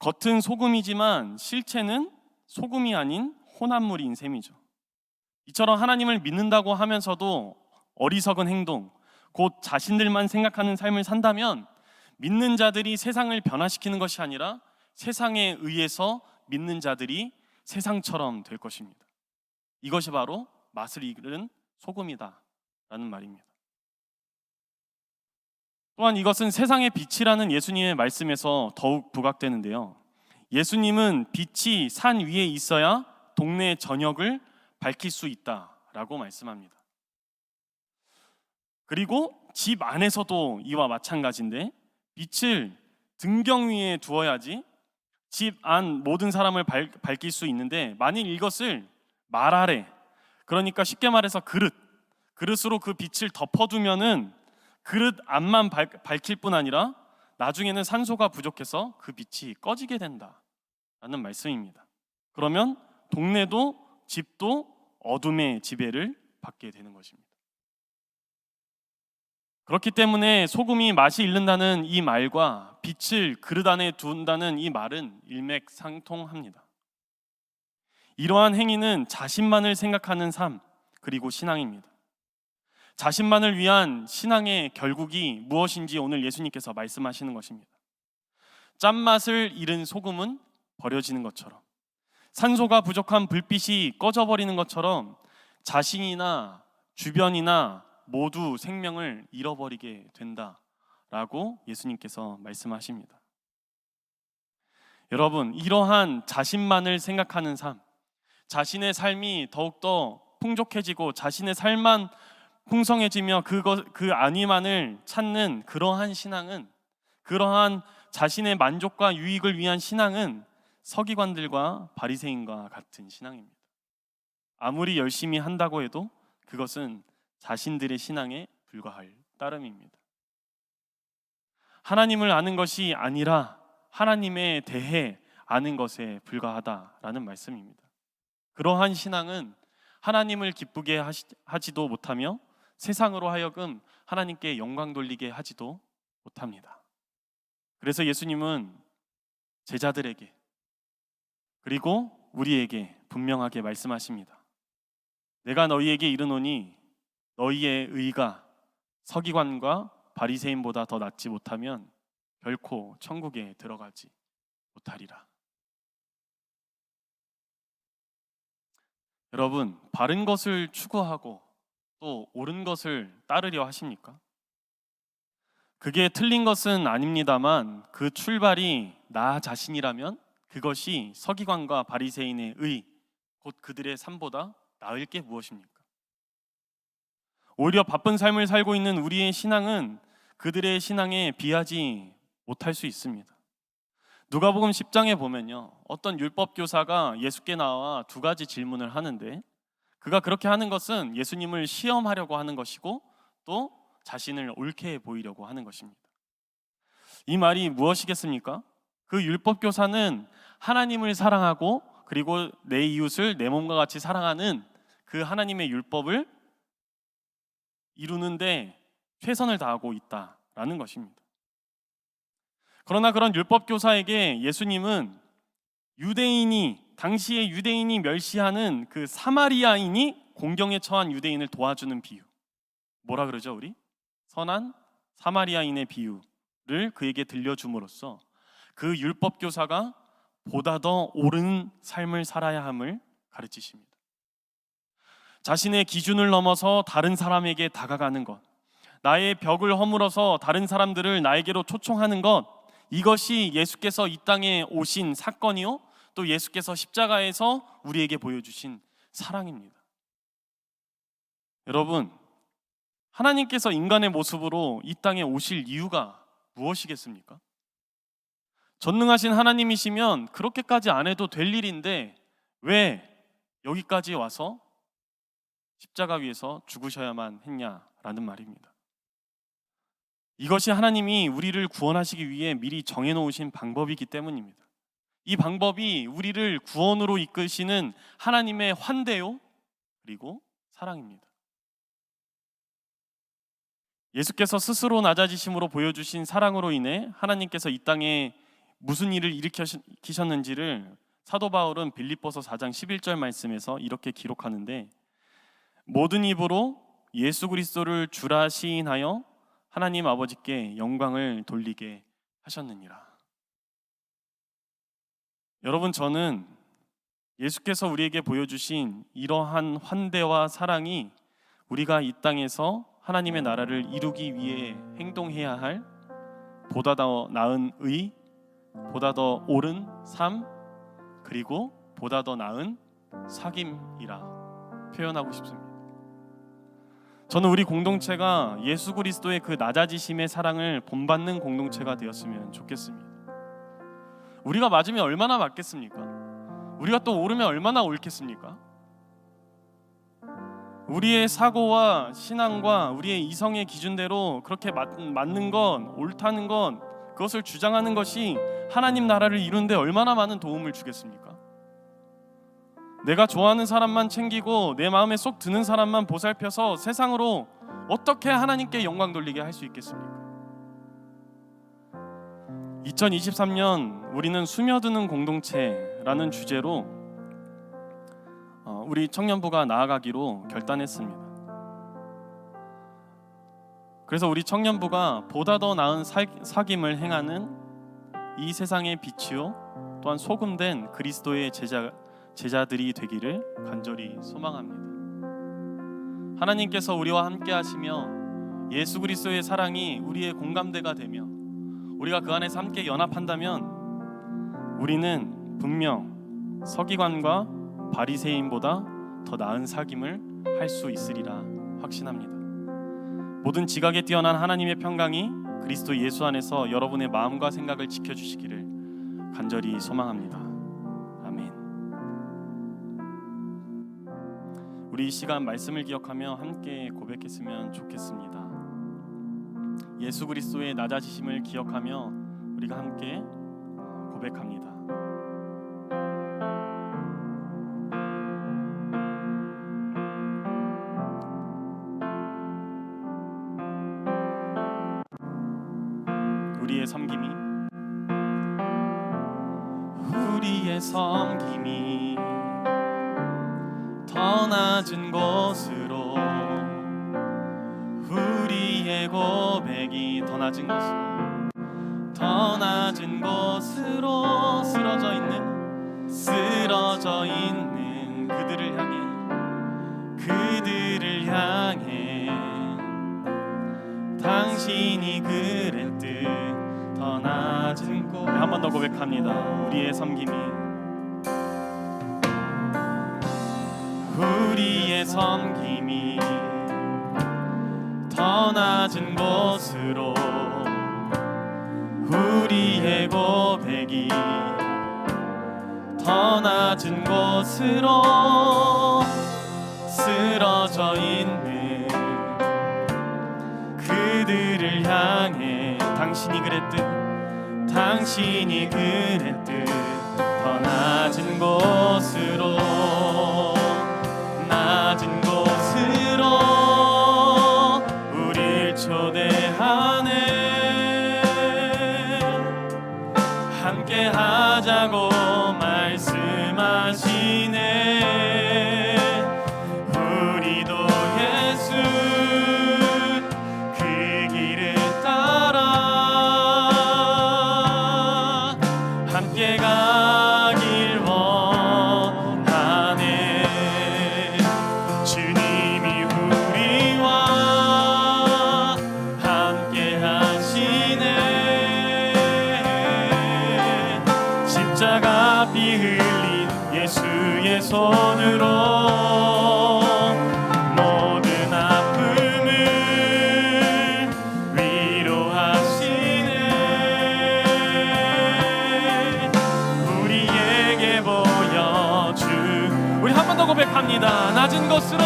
S2: 겉은 소금이지만 실체는 소금이 아닌 혼합물인 셈이죠. 이처럼 하나님을 믿는다고 하면서도 어리석은 행동, 곧 자신들만 생각하는 삶을 산다면 믿는 자들이 세상을 변화시키는 것이 아니라 세상에 의해서 믿는 자들이 세상처럼 될 것입니다. 이것이 바로 맛을 잃은 소금이다 라는 말입니다. 또한 이것은 세상의 빛이라는 예수님의 말씀에서 더욱 부각되는데요. 예수님은 빛이 산 위에 있어야 동네의 저녁을 밝힐 수 있다라고 말씀합니다. 그리고 집 안에서도 이와 마찬가지인데 빛을 등경 위에 두어야지 집 안 모든 사람을 밝힐 수 있는데 만일 이것을 말 아래, 그러니까 쉽게 말해서 그릇으로 그 빛을 덮어두면은 그릇 안만 밝힐 뿐 아니라 나중에는 산소가 부족해서 그 빛이 꺼지게 된다라는 말씀입니다. 그러면 동네도 집도 어둠의 지배를 받게 되는 것입니다. 그렇기 때문에 소금이 맛이 잃는다는 이 말과 빛을 그릇 안에 둔다는 이 말은 일맥상통합니다. 이러한 행위는 자신만을 생각하는 삶, 그리고 신앙입니다. 자신만을 위한 신앙의 결국이 무엇인지 오늘 예수님께서 말씀하시는 것입니다. 짠맛을 잃은 소금은 버려지는 것처럼, 산소가 부족한 불빛이 꺼져버리는 것처럼 자신이나 주변이나 모두 생명을 잃어버리게 된다라고 예수님께서 말씀하십니다. 여러분, 이러한 자신만을 생각하는 삶, 자신의 삶이 더욱더 풍족해지고 자신의 삶만 풍성해지며 그 안위만을 찾는 그러한 신앙은, 그러한 자신의 만족과 유익을 위한 신앙은 서기관들과 바리새인과 같은 신앙입니다. 아무리 열심히 한다고 해도 그것은 자신들의 신앙에 불과할 따름입니다. 하나님을 아는 것이 아니라 하나님에 대해 아는 것에 불과하다라는 말씀입니다. 그러한 신앙은 하나님을 기쁘게 하지도 못하며 세상으로 하여금 하나님께 영광 돌리게 하지도 못합니다. 그래서 예수님은 제자들에게 그리고 우리에게 분명하게 말씀하십니다. 내가 너희에게 이르노니 너희의 의가 서기관과 바리새인보다 더 낫지 못하면 결코 천국에 들어가지 못하리라. 여러분, 바른 것을 추구하고 또 옳은 것을 따르려 하십니까? 그게 틀린 것은 아닙니다만 그 출발이 나 자신이라면 그것이 서기관과 바리새인의 의, 곧 그들의 삶보다 나을 게 무엇입니까? 오히려 바쁜 삶을 살고 있는 우리의 신앙은 그들의 신앙에 비하지 못할 수 있습니다. 누가복음 10장에 보면요, 어떤 율법 교사가 예수께 나와 두 가지 질문을 하는데 그가 그렇게 하는 것은 예수님을 시험하려고 하는 것이고 또 자신을 옳게 보이려고 하는 것입니다. 이 말이 무엇이겠습니까? 그 율법 교사는 하나님을 사랑하고 그리고 내 이웃을 내 몸과 같이 사랑하는 그 하나님의 율법을 이루는데 최선을 다하고 있다라는 것입니다. 그러나 그런 율법 교사에게 예수님은 당시의 유대인이 멸시하는 그 사마리아인이 공경에 처한 유대인을 도와주는 비유, 뭐라 그러죠 우리? 선한 사마리아인의 비유를 그에게 들려줌으로써 그 율법 교사가 보다 더 옳은 삶을 살아야 함을 가르치십니다. 자신의 기준을 넘어서 다른 사람에게 다가가는 것, 나의 벽을 허물어서 다른 사람들을 나에게로 초청하는 것, 이것이 예수께서 이 땅에 오신 사건이요, 또 예수께서 십자가에서 우리에게 보여주신 사랑입니다. 여러분, 하나님께서 인간의 모습으로 이 땅에 오실 이유가 무엇이겠습니까? 전능하신 하나님이시면 그렇게까지 안 해도 될 일인데 왜 여기까지 와서 십자가 위에서 죽으셔야만 했냐라는 말입니다. 이것이 하나님이 우리를 구원하시기 위해 미리 정해놓으신 방법이기 때문입니다. 이 방법이 우리를 구원으로 이끄시는 하나님의 환대요, 그리고 사랑입니다. 예수께서 스스로 낮아지심으로 보여주신 사랑으로 인해 하나님께서 이 땅에 무슨 일을 일으키셨는지를 사도 바울은 빌립보서 4장 11절 말씀에서 이렇게 기록하는데, 모든 입으로 예수 그리스도를 주라 시인하여 하나님 아버지께 영광을 돌리게 하셨느니라. 여러분, 저는 예수께서 우리에게 보여주신 이러한 환대와 사랑이 우리가 이 땅에서 하나님의 나라를 이루기 위해 행동해야 할 보다 더 나은 의, 보다 더 옳은 삶, 그리고 보다 더 나은 사귐이라 표현하고 싶습니다. 저는 우리 공동체가 예수 그리스도의 그 낮아지심의 사랑을 본받는 공동체가 되었으면 좋겠습니다. 우리가 맞으면 얼마나 맞겠습니까? 우리가 또 옳으면 얼마나 옳겠습니까? 우리의 사고와 신앙과 우리의 이성의 기준대로 그렇게 맞는 건, 옳다는 건, 그것을 주장하는 것이 하나님 나라를 이루는 데 얼마나 많은 도움을 주겠습니까? 내가 좋아하는 사람만 챙기고 내 마음에 쏙 드는 사람만 보살펴서 세상으로 어떻게 하나님께 영광 돌리게 할 수 있겠습니까? 2023년 우리는 스며드는 공동체라는 주제로 우리 청년부가 나아가기로 결단했습니다. 그래서 우리 청년부가 보다 더 나은 사귐을 행하는 이 세상의 빛이요 또한 소금된 그리스도의 제자들이 되기를 간절히 소망합니다. 하나님께서 우리와 함께 하시며 예수 그리스도의 사랑이 우리의 공감대가 되며 우리가 그 안에서 함께 연합한다면 우리는 분명 서기관과 바리새인보다 더 나은 사귐을 할 수 있으리라 확신합니다. 모든 지각에 뛰어난 하나님의 평강이 그리스도 예수 안에서 여러분의 마음과 생각을 지켜주시기를 간절히 소망합니다. 아멘. 우리 이 시간 말씀을 기억하며 함께 고백했으면 좋겠습니다. 예수 그리스도의 낮아지심을 기억하며 우리가 함께 고백합니다. 우리의 섬김이 더 낮은 곳으로, 우리의 고백이 더 낮은 곳으로 쓰러져 있는 그들을 향해 당신이 그랬듯 더 낮은 곳. 한 번 더 고백합니다. 우리의 섬김이 더 낮은 곳으로, 우리의 고백이 더 낮은 곳으로 쓰러져 있는 그들을 향해 당신이 그랬듯 더 낮은 곳으로 우릴 초대하네. 함께 하자고 말씀하시네. 우리도 예수 그 길을 따라 함께 가길 원하네. 주님이 우리와 함께 하시네. 십자가 피 흘린 예수의 손으로 모든 아픔을 위로하시네. 우리에게 보여준, 우리 한 번 더 고백합니다. 낮은 곳으로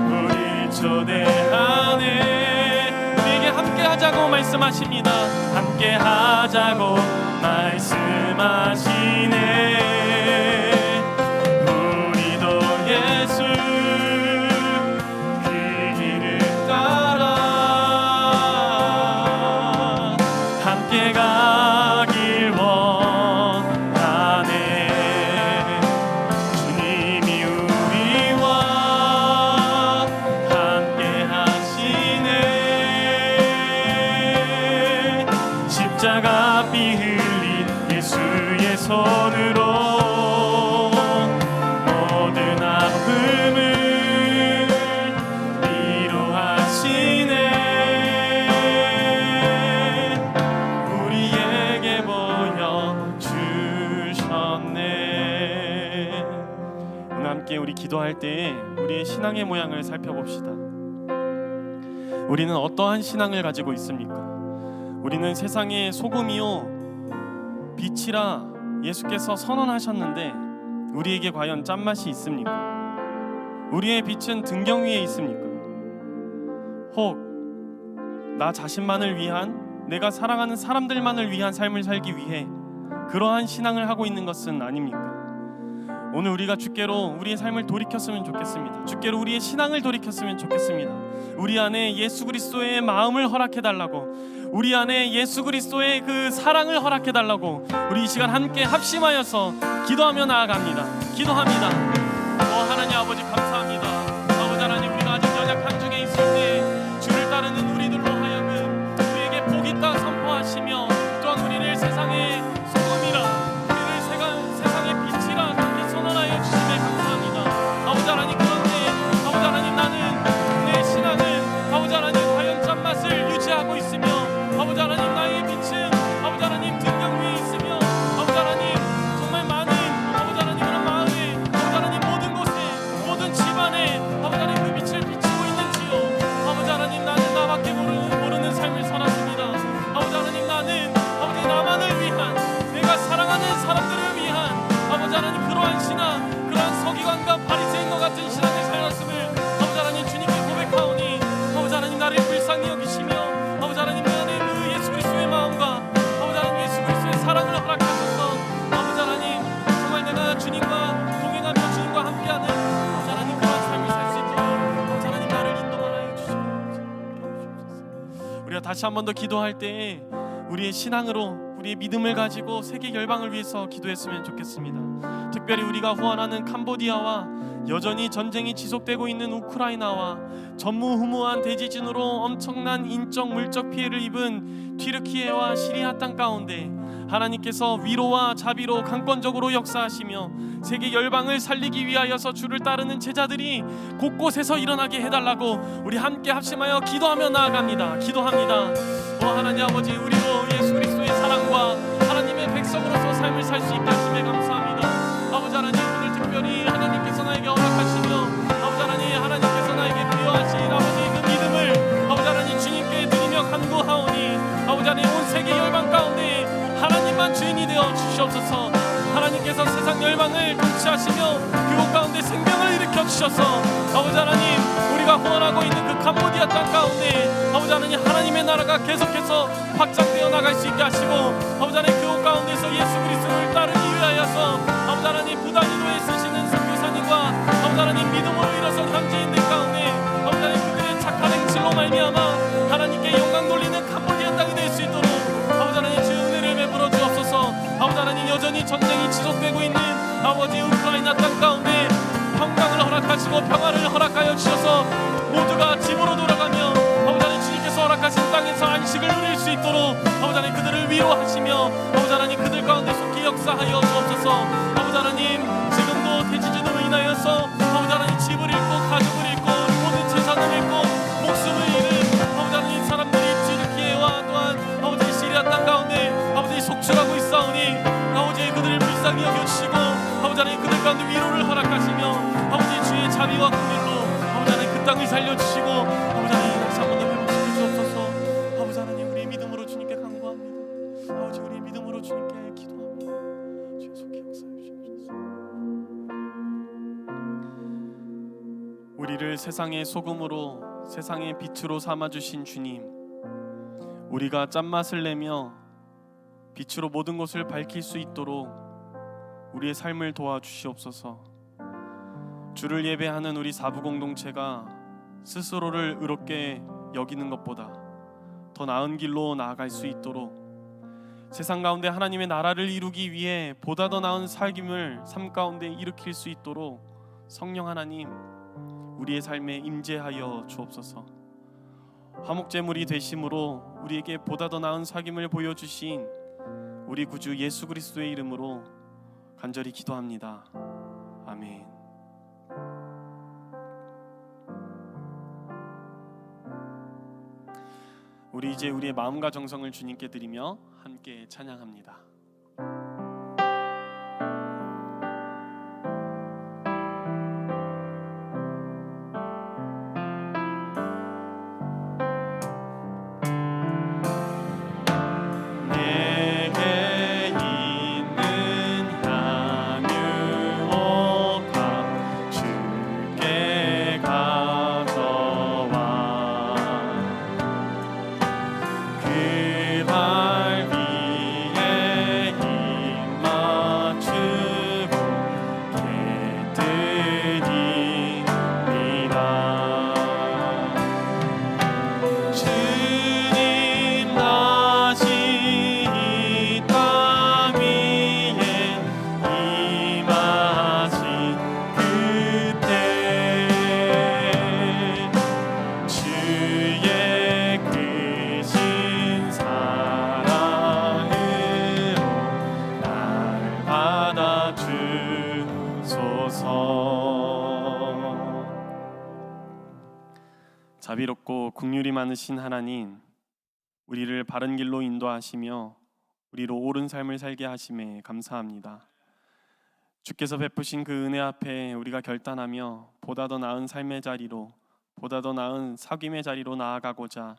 S2: 우릴 초대하네. 우리에게 함께 하자고 말씀하십니다. 함께 하자고 말씀하시네. 우리도 예수 그 길을 따라 손으로 모든 아픔을 위로하시네. 우리에게 보여주셨네. 오늘 함께 우리 기도할 때에 우리의 신앙의 모양을 살펴봅시다. 우리는 어떠한 신앙을 가지고 있습니까? 우리는 세상의 소금이요 빛이라 예수께서 선언하셨는데 우리에게 과연 짠맛이 있습니까? 우리의 빛은 등경 위에 있습니까? 혹 나 자신만을 위한, 내가 사랑하는 사람들만을 위한 삶을 살기 위해 그러한 신앙을 하고 있는 것은 아닙니까? 오늘 우리가 주께로 우리의 삶을 돌이켰으면 좋겠습니다. 주께로 우리의 신앙을 돌이켰으면 좋겠습니다. 우리 안에 예수 그리스도의 마음을 허락해달라고, 우리 안에 예수 그리스도의 그 사랑을 허락해달라고 우리 이 시간 함께 합심하여서 기도하며 나아갑니다. 기도합니다. 하나님 아버지 감사합니다. 아버지 하나님, 우리가 아직 연약한 중에 있을 때 주를 따르는 우리들로 하여금 우리에게 복 있다 선포하시며 또한 우리를 세상의 소금이라, 우리를 세상의 빛이라 그렇게 선언하여 주심에 감사합니다. 아버지 하나님, 그런데 아버지 하나님, 나는 내 신앙은 아버지 하나님 과연 짠맛을 유지하고 있으며 아버지 하나님, 나의 빛은 아버지 하나님 등경 위에 있으며 아버지 하나님 정말 많은 아버지 하나님 그런 마음에 아버지 하나님 모든 곳에 모든 집안에 아버지 하나님 그 빛을 비추고 있는지요. 아버지 하나님, 나는 나밖에 모르는 삶을 살았습니다. 아버지 하나님, 나는 아버지 나만을 위한, 내가 사랑하는 사람들을 위한 아버지 하나님 그러한 신앙, 그러한 서기관과 바리새인과 같은 신앙을 살았음을 아버지 하나님 주님께 고백하오니 아버지 하나님, 나를 불쌍히 여기시며 아버지 하나님 내 안에 그 예수 그리스도의 마음과 아버지 하나님 예수 그리스도의 사랑을 허락하셔서 아버지 하나님 정말 내가 주님과 동행하며 주님과 함께하는 아버지 하나님 그런 삶을 살 수 있도록 아버지 하나님 나를 인도하여 주시옵소서. 우리가 다시 한 번 더 기도할 때 우리의 신앙으로 우리의 믿음을 가지고 세계 열방을 위해서 기도했으면 좋겠습니다. 특별히 우리가 후원하는 캄보디아와 여전히 전쟁이 지속되고 있는 우크라이나와 전무후무한 대지진으로 엄청난 인적 물적 피해를 입은 튀르키예와 시리아 땅 가운데 하나님께서 위로와 자비로 강권적으로 역사하시며 세계 열방을 살리기 위하여서 주를 따르는 제자들이 곳곳에서 일어나게 해달라고 우리 함께 합심하여 기도하며 나아갑니다. 기도합니다. 하나님 아버지, 우리로 예수 그리스도의 사랑과 하나님의 백성으로서 삶을 살 수 있게 하심에 감사합니다. 아버지 하나님, 오늘 특별히 하나님께서 나에게 허락하시며 아버지 하나님, 하나님께서 나에게 부여하신 아버지 그 믿음을 아버지 하나님 주님께 드리며 간구하오니 아버지 하나님, 온 세계 열방 가운데 하나님만 주인이 되어 주시옵소서. 하나님께서 세상 열방을 통치하시며 그곳 가운데 생명을 일으켜 주셔서 아버지 하나님, 우리가 후원하고 있는 그 캄보디아 땅 가운데 아버지 하나님, 하나님의 나라가 계속해서 확장되어 나갈 수 있게 하시고 아버지 하나님, 그곳 가운데서 예수 그리스도를 따르기 위하여서 아버지 하나님 부단위로에 쓰시는 선교사님과 아버지 하나님 믿음으로 일어선 현지인들 가운데 아버지 하나님 그들의 착한 행실로 말미암아 하나님께 영광 돌리는 캄보디아 땅이 될 수 있도록 아버지 하나님 주의 은혜를 베풀어 주옵소서. 아버지 하나님, 여전히 전쟁이 지속되고 있는 아버지 우크라이나 땅 가운데 평강을 허락하시고 평화를 허락하여 주셔서 모두가 집으로 돌아가며 아버지 하나님 주님께서 허락하신 땅에서 안식을 누릴 수 있도록 아버지 하나님 그들을 위로하시며 아버지 하나님 그들 가운데 속히 역사하여 주옵소서. 아버지 하나님, 지금도 대지진으로 인하여서 아버지 하나님 집을 잃고 가족을 잃고 모든 재산을 잃고 목숨을 잃은 아버지 하나님 사람들이 튀르키예와 또한 아버지 시리아 땅 가운데 아버지 속출하고 있사오니 아버지 그들을 불쌍히 여겨주시고 아버지 하나님 그들 가운데 위로를 허락하시며 아버지 주의 자비와 긍휼로 아버지 하나님 그 땅을 살려주시고 아버지 하나님 다시 한 번 더 회복시켜 주옵소서. 아버지 하나님, 우리의 믿음으로 주님께 간구합니다. 아버지, 우리의 믿음으로 주님께 기도합니다. 주의 속히 역사해 주옵소서. 우리를 세상의 소금으로 세상의 빛으로 삼아주신 주님, 우리가 짠맛을 내며 빛으로 모든 것을 밝힐 수 있도록 우리의 삶을 도와주시옵소서. 주를 예배하는 우리 사부 공동체가 스스로를 의롭게 여기는 것보다 더 나은 길로 나아갈 수 있도록 세상 가운데 하나님의 나라를 이루기 위해 보다 더 나은 삶을 삶 가운데 일으킬 수 있도록 성령 하나님, 우리의 삶에 임재하여 주옵소서. 화목제물이 되심으로 우리에게 보다 더 나은 삶을 보여주신 우리 구주 예수 그리스도의 이름으로 간절히 기도합니다. 아멘. 우리 이제 우리의 마음과 정성을 주님께 드리며 함께 찬양합니다. 자비롭고 긍휼이 많으신 하나님, 우리를 바른 길로 인도하시며 우리로 옳은 삶을 살게 하심에 감사합니다. 주께서 베푸신 그 은혜 앞에 우리가 결단하며 보다 더 나은 삶의 자리로, 보다 더 나은 사귐의 자리로 나아가고자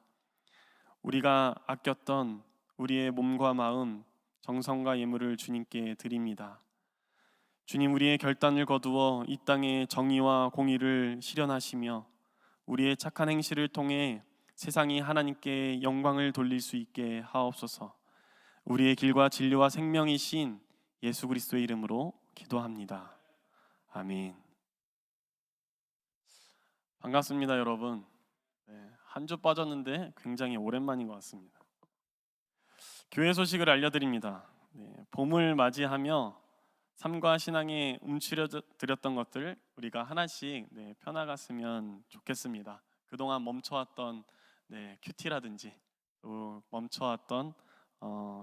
S2: 우리가 아꼈던 우리의 몸과 마음, 정성과 예물을 주님께 드립니다. 주님, 우리의 결단을 거두어 이 땅에 정의와 공의를 실현하시며 우리의 착한 행실을 통해 세상이 하나님께 영광을 돌릴 수 있게 하옵소서. 우리의 길과 진리와 생명이신 예수 그리스도의 이름으로 기도합니다. 아멘. 반갑습니다, 여러분. 한 주 빠졌는데 굉장히 오랜만인 것 같습니다. 교회 소식을 알려드립니다. 봄을 맞이하며 삶과 신앙에 움츠려드렸던 것들 우리가 하나씩 펴나갔으면 좋겠습니다. 그동안 멈춰왔던 큐티라든지 또 멈춰왔던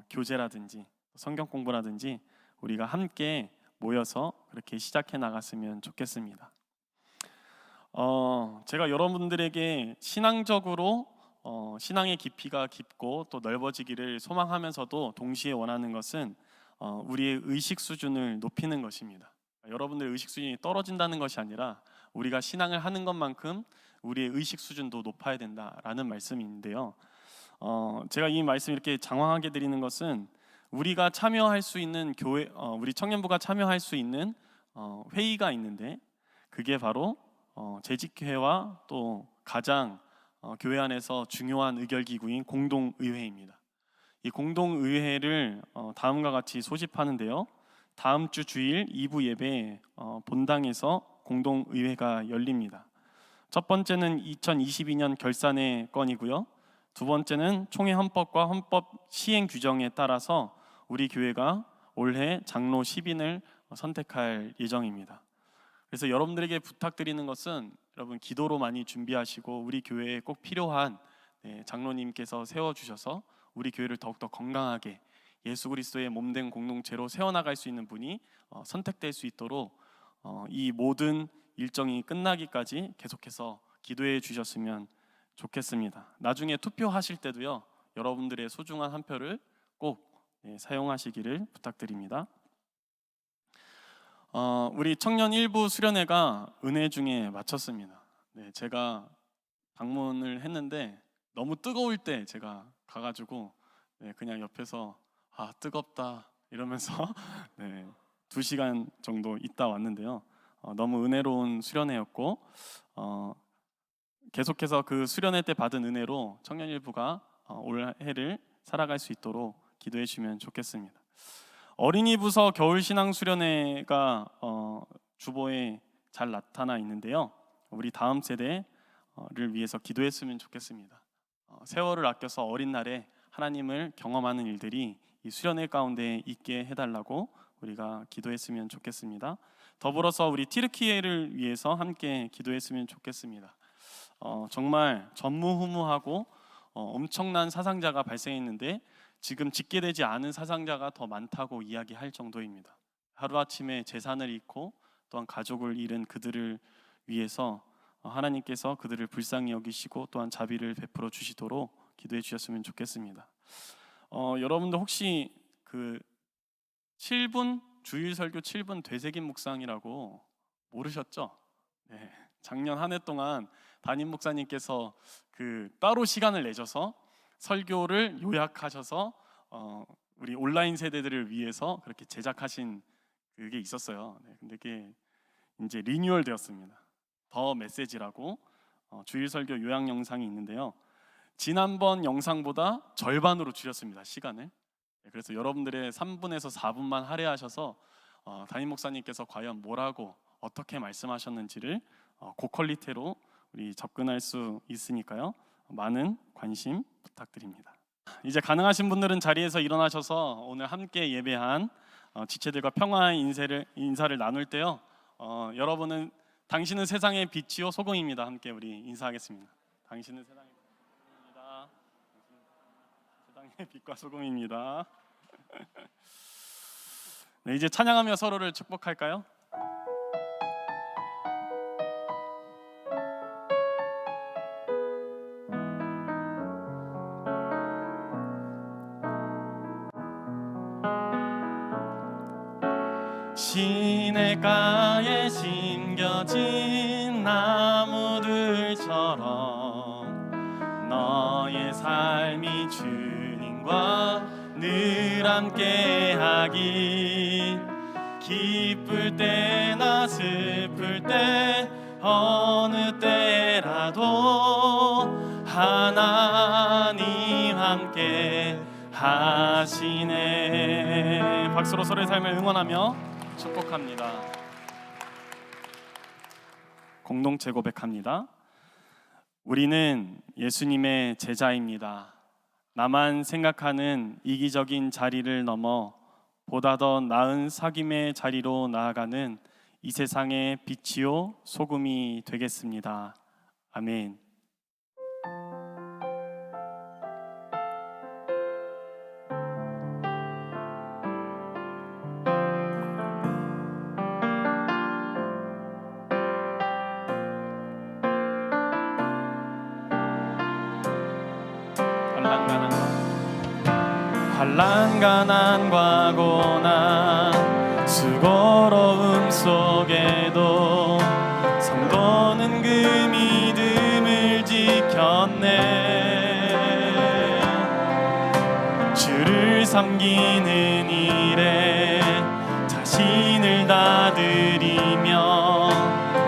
S2: 교제라든지 성경 공부라든지 우리가 함께 모여서 그렇게 시작해 나갔으면 좋겠습니다. 제가 여러분들에게 신앙적으로 신앙의 깊이가 깊고 또 넓어지기를 소망하면서도 동시에 원하는 것은 우리의 의식 수준을 높이는 것입니다. 여러분들의 의식 수준이 떨어진다는 것이 아니라 우리가 신앙을 하는 것만큼 우리의 의식 수준도 높아야 된다라는 말씀인데요. 제가 이 말씀 이렇게 장황하게 드리는 것은 우리가 참여할 수 있는 교회, 우리 청년부가 참여할 수 있는 회의가 있는데 그게 바로 재직회와 또 가장 교회 안에서 중요한 의결기구인 공동의회입니다. 이 공동의회를 다음과 같이 소집하는데요. 다음 주 주일 2부 예배 본당에서 공동의회가 열립니다. 첫 번째는 2022년 결산의 건이고요. 두 번째는 총회 헌법과 헌법 시행 규정에 따라서 우리 교회가 올해 장로 10인을 선택할 예정입니다. 그래서 여러분들에게 부탁드리는 것은 여러분 기도로 많이 준비하시고 우리 교회에 꼭 필요한 장로님께서 세워주셔서 우리 교회를 더욱더 건강하게 예수 그리스도의 몸된 공동체로 세워나갈 수 있는 분이 선택될 수 있도록 이 모든 일정이 끝나기까지 계속해서 기도해 주셨으면 좋겠습니다. 나중에 투표하실 때도요, 여러분들의 소중한 한 표를 꼭 사용하시기를 부탁드립니다. 우리 청년 일부 수련회가 은혜 중에 마쳤습니다. 제가 방문을 했는데 너무 뜨거울 때 제가 가가지고 그냥 옆에서 뜨겁다 이러면서 2시간 정도 있다 왔는데요. 너무 은혜로운 수련회였고 계속해서 그 수련회 때 받은 은혜로 청년일부가 올 해를 살아갈 수 있도록 기도해 주시면 좋겠습니다. 어린이 부서 겨울 신앙 수련회가 주보에 잘 나타나 있는데요. 우리 다음 세대를 위해서 기도했으면 좋겠습니다. 세월을 아껴서 어린 날에 하나님을 경험하는 일들이 이 수련회 가운데 있게 해달라고 우리가 기도했으면 좋겠습니다. 더불어서 우리 튀르키예를 위해서 함께 기도했으면 좋겠습니다. 정말 전무후무하고 엄청난 사상자가 발생했는데 지금 직계되지 않은 사상자가 더 많다고 이야기할 정도입니다. 하루아침에 재산을 잃고 또한 가족을 잃은 그들을 위해서 하나님께서 그들을 불쌍히 여기시고 또한 자비를 베풀어 주시도록 기도해 주셨으면 좋겠습니다. 여러분들 혹시 그 7분 주일 설교 7분 되새김 묵상이라고 모르셨죠? 네, 작년 한 해 동안 담임 목사님께서 그 따로 시간을 내셔서 설교를 요약하셔서 우리 온라인 세대들을 위해서 그렇게 제작하신 그게 있었어요. 네, 근데 그게 이제 리뉴얼 되었습니다. 더 메시지라고 주일 설교 요약 영상이 있는데요. 지난번 영상보다 절반으로 줄였습니다, 시간을. 네, 그래서 여러분들의 3분에서 4분만 할애하셔서 담임 목사님께서 과연 뭐라고 어떻게 말씀하셨는지를 고퀄리티로 우리 접근할 수 있으니까요. 많은 관심 부탁드립니다. 이제 가능하신 분들은 자리에서 일어나셔서 오늘 함께 예배한 지체들과 평화의 인사를 나눌 때요. 여러분은 당신은 세상의 빛이요 소금입니다. 함께 우리 인사하겠습니다. 당신은 세상의 빛입니다. 세상의 빛과 소금입니다. 네, 이제 찬양하며 서로를 축복할까요? 시냇가에 심겨진 나무들처럼 너의 삶이 주님과 늘 함께하기 기쁠 때나 슬플 때 어느 때라도 하나님 함께 하시네. 박수로 서로의 삶을 응원하며 축복합니다. 공동체 고백합니다. 우리는 예수님의 제자입니다. 나만 생각하는 이기적인 자리를 넘어 보다 더 나은 사귐의 자리로 나아가는 이 세상의 빛이요 소금이 되겠습니다. 아멘. 환난과 고난 수고로움 속에도 성도는 그 믿음을 지켰네. 주를 섬기는 일에 자신을 다 드리며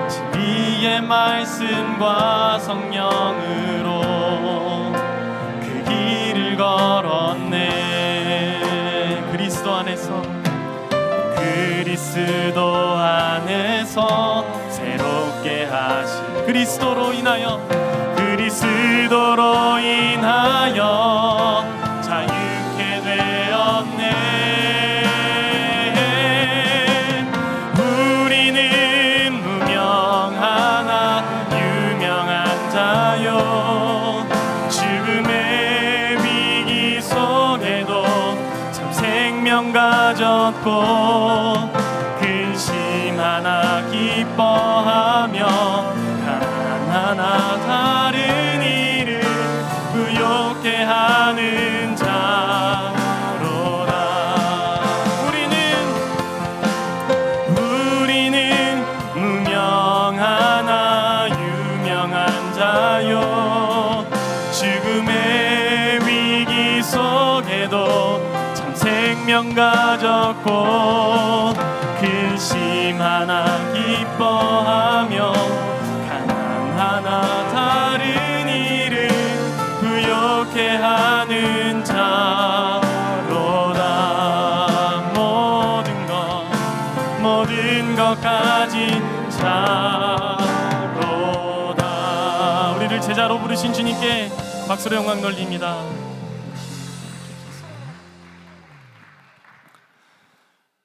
S2: 진리의 말씀과 성령으로 그 길을 걸었네. 그리스도 안에서 새롭게 하신 그리스도로 인하여 자유케 되었네. 우리는 무명하나 유명한 자요 죽음의 위기 속에도 참 생명 가졌고 근심 하나 기뻐하며 가난 하나 다른 이를 부욕해 하는 자로다. 우리는 무명하나 유명한 자요 죽음의 위기 속에도 참 생명 가졌고 근심 하나 기뻐하며 가난 하나 다른 이를 부욕해 하는 자로다. 모든 것 가진 자로다. 우리를 제자로 부르신 주님께 박수로 영광 돌립니다.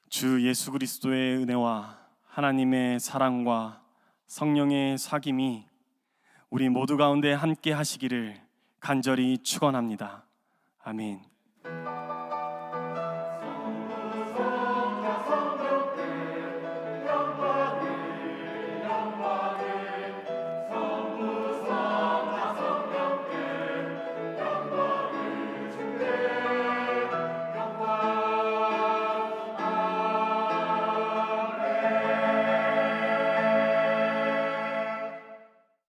S2: 주 예수 그리스도의 은혜와 하나님의 사랑과 성령의 사귐이 우리 모두 가운데 함께 하시기를 간절히 축원합니다. 아멘.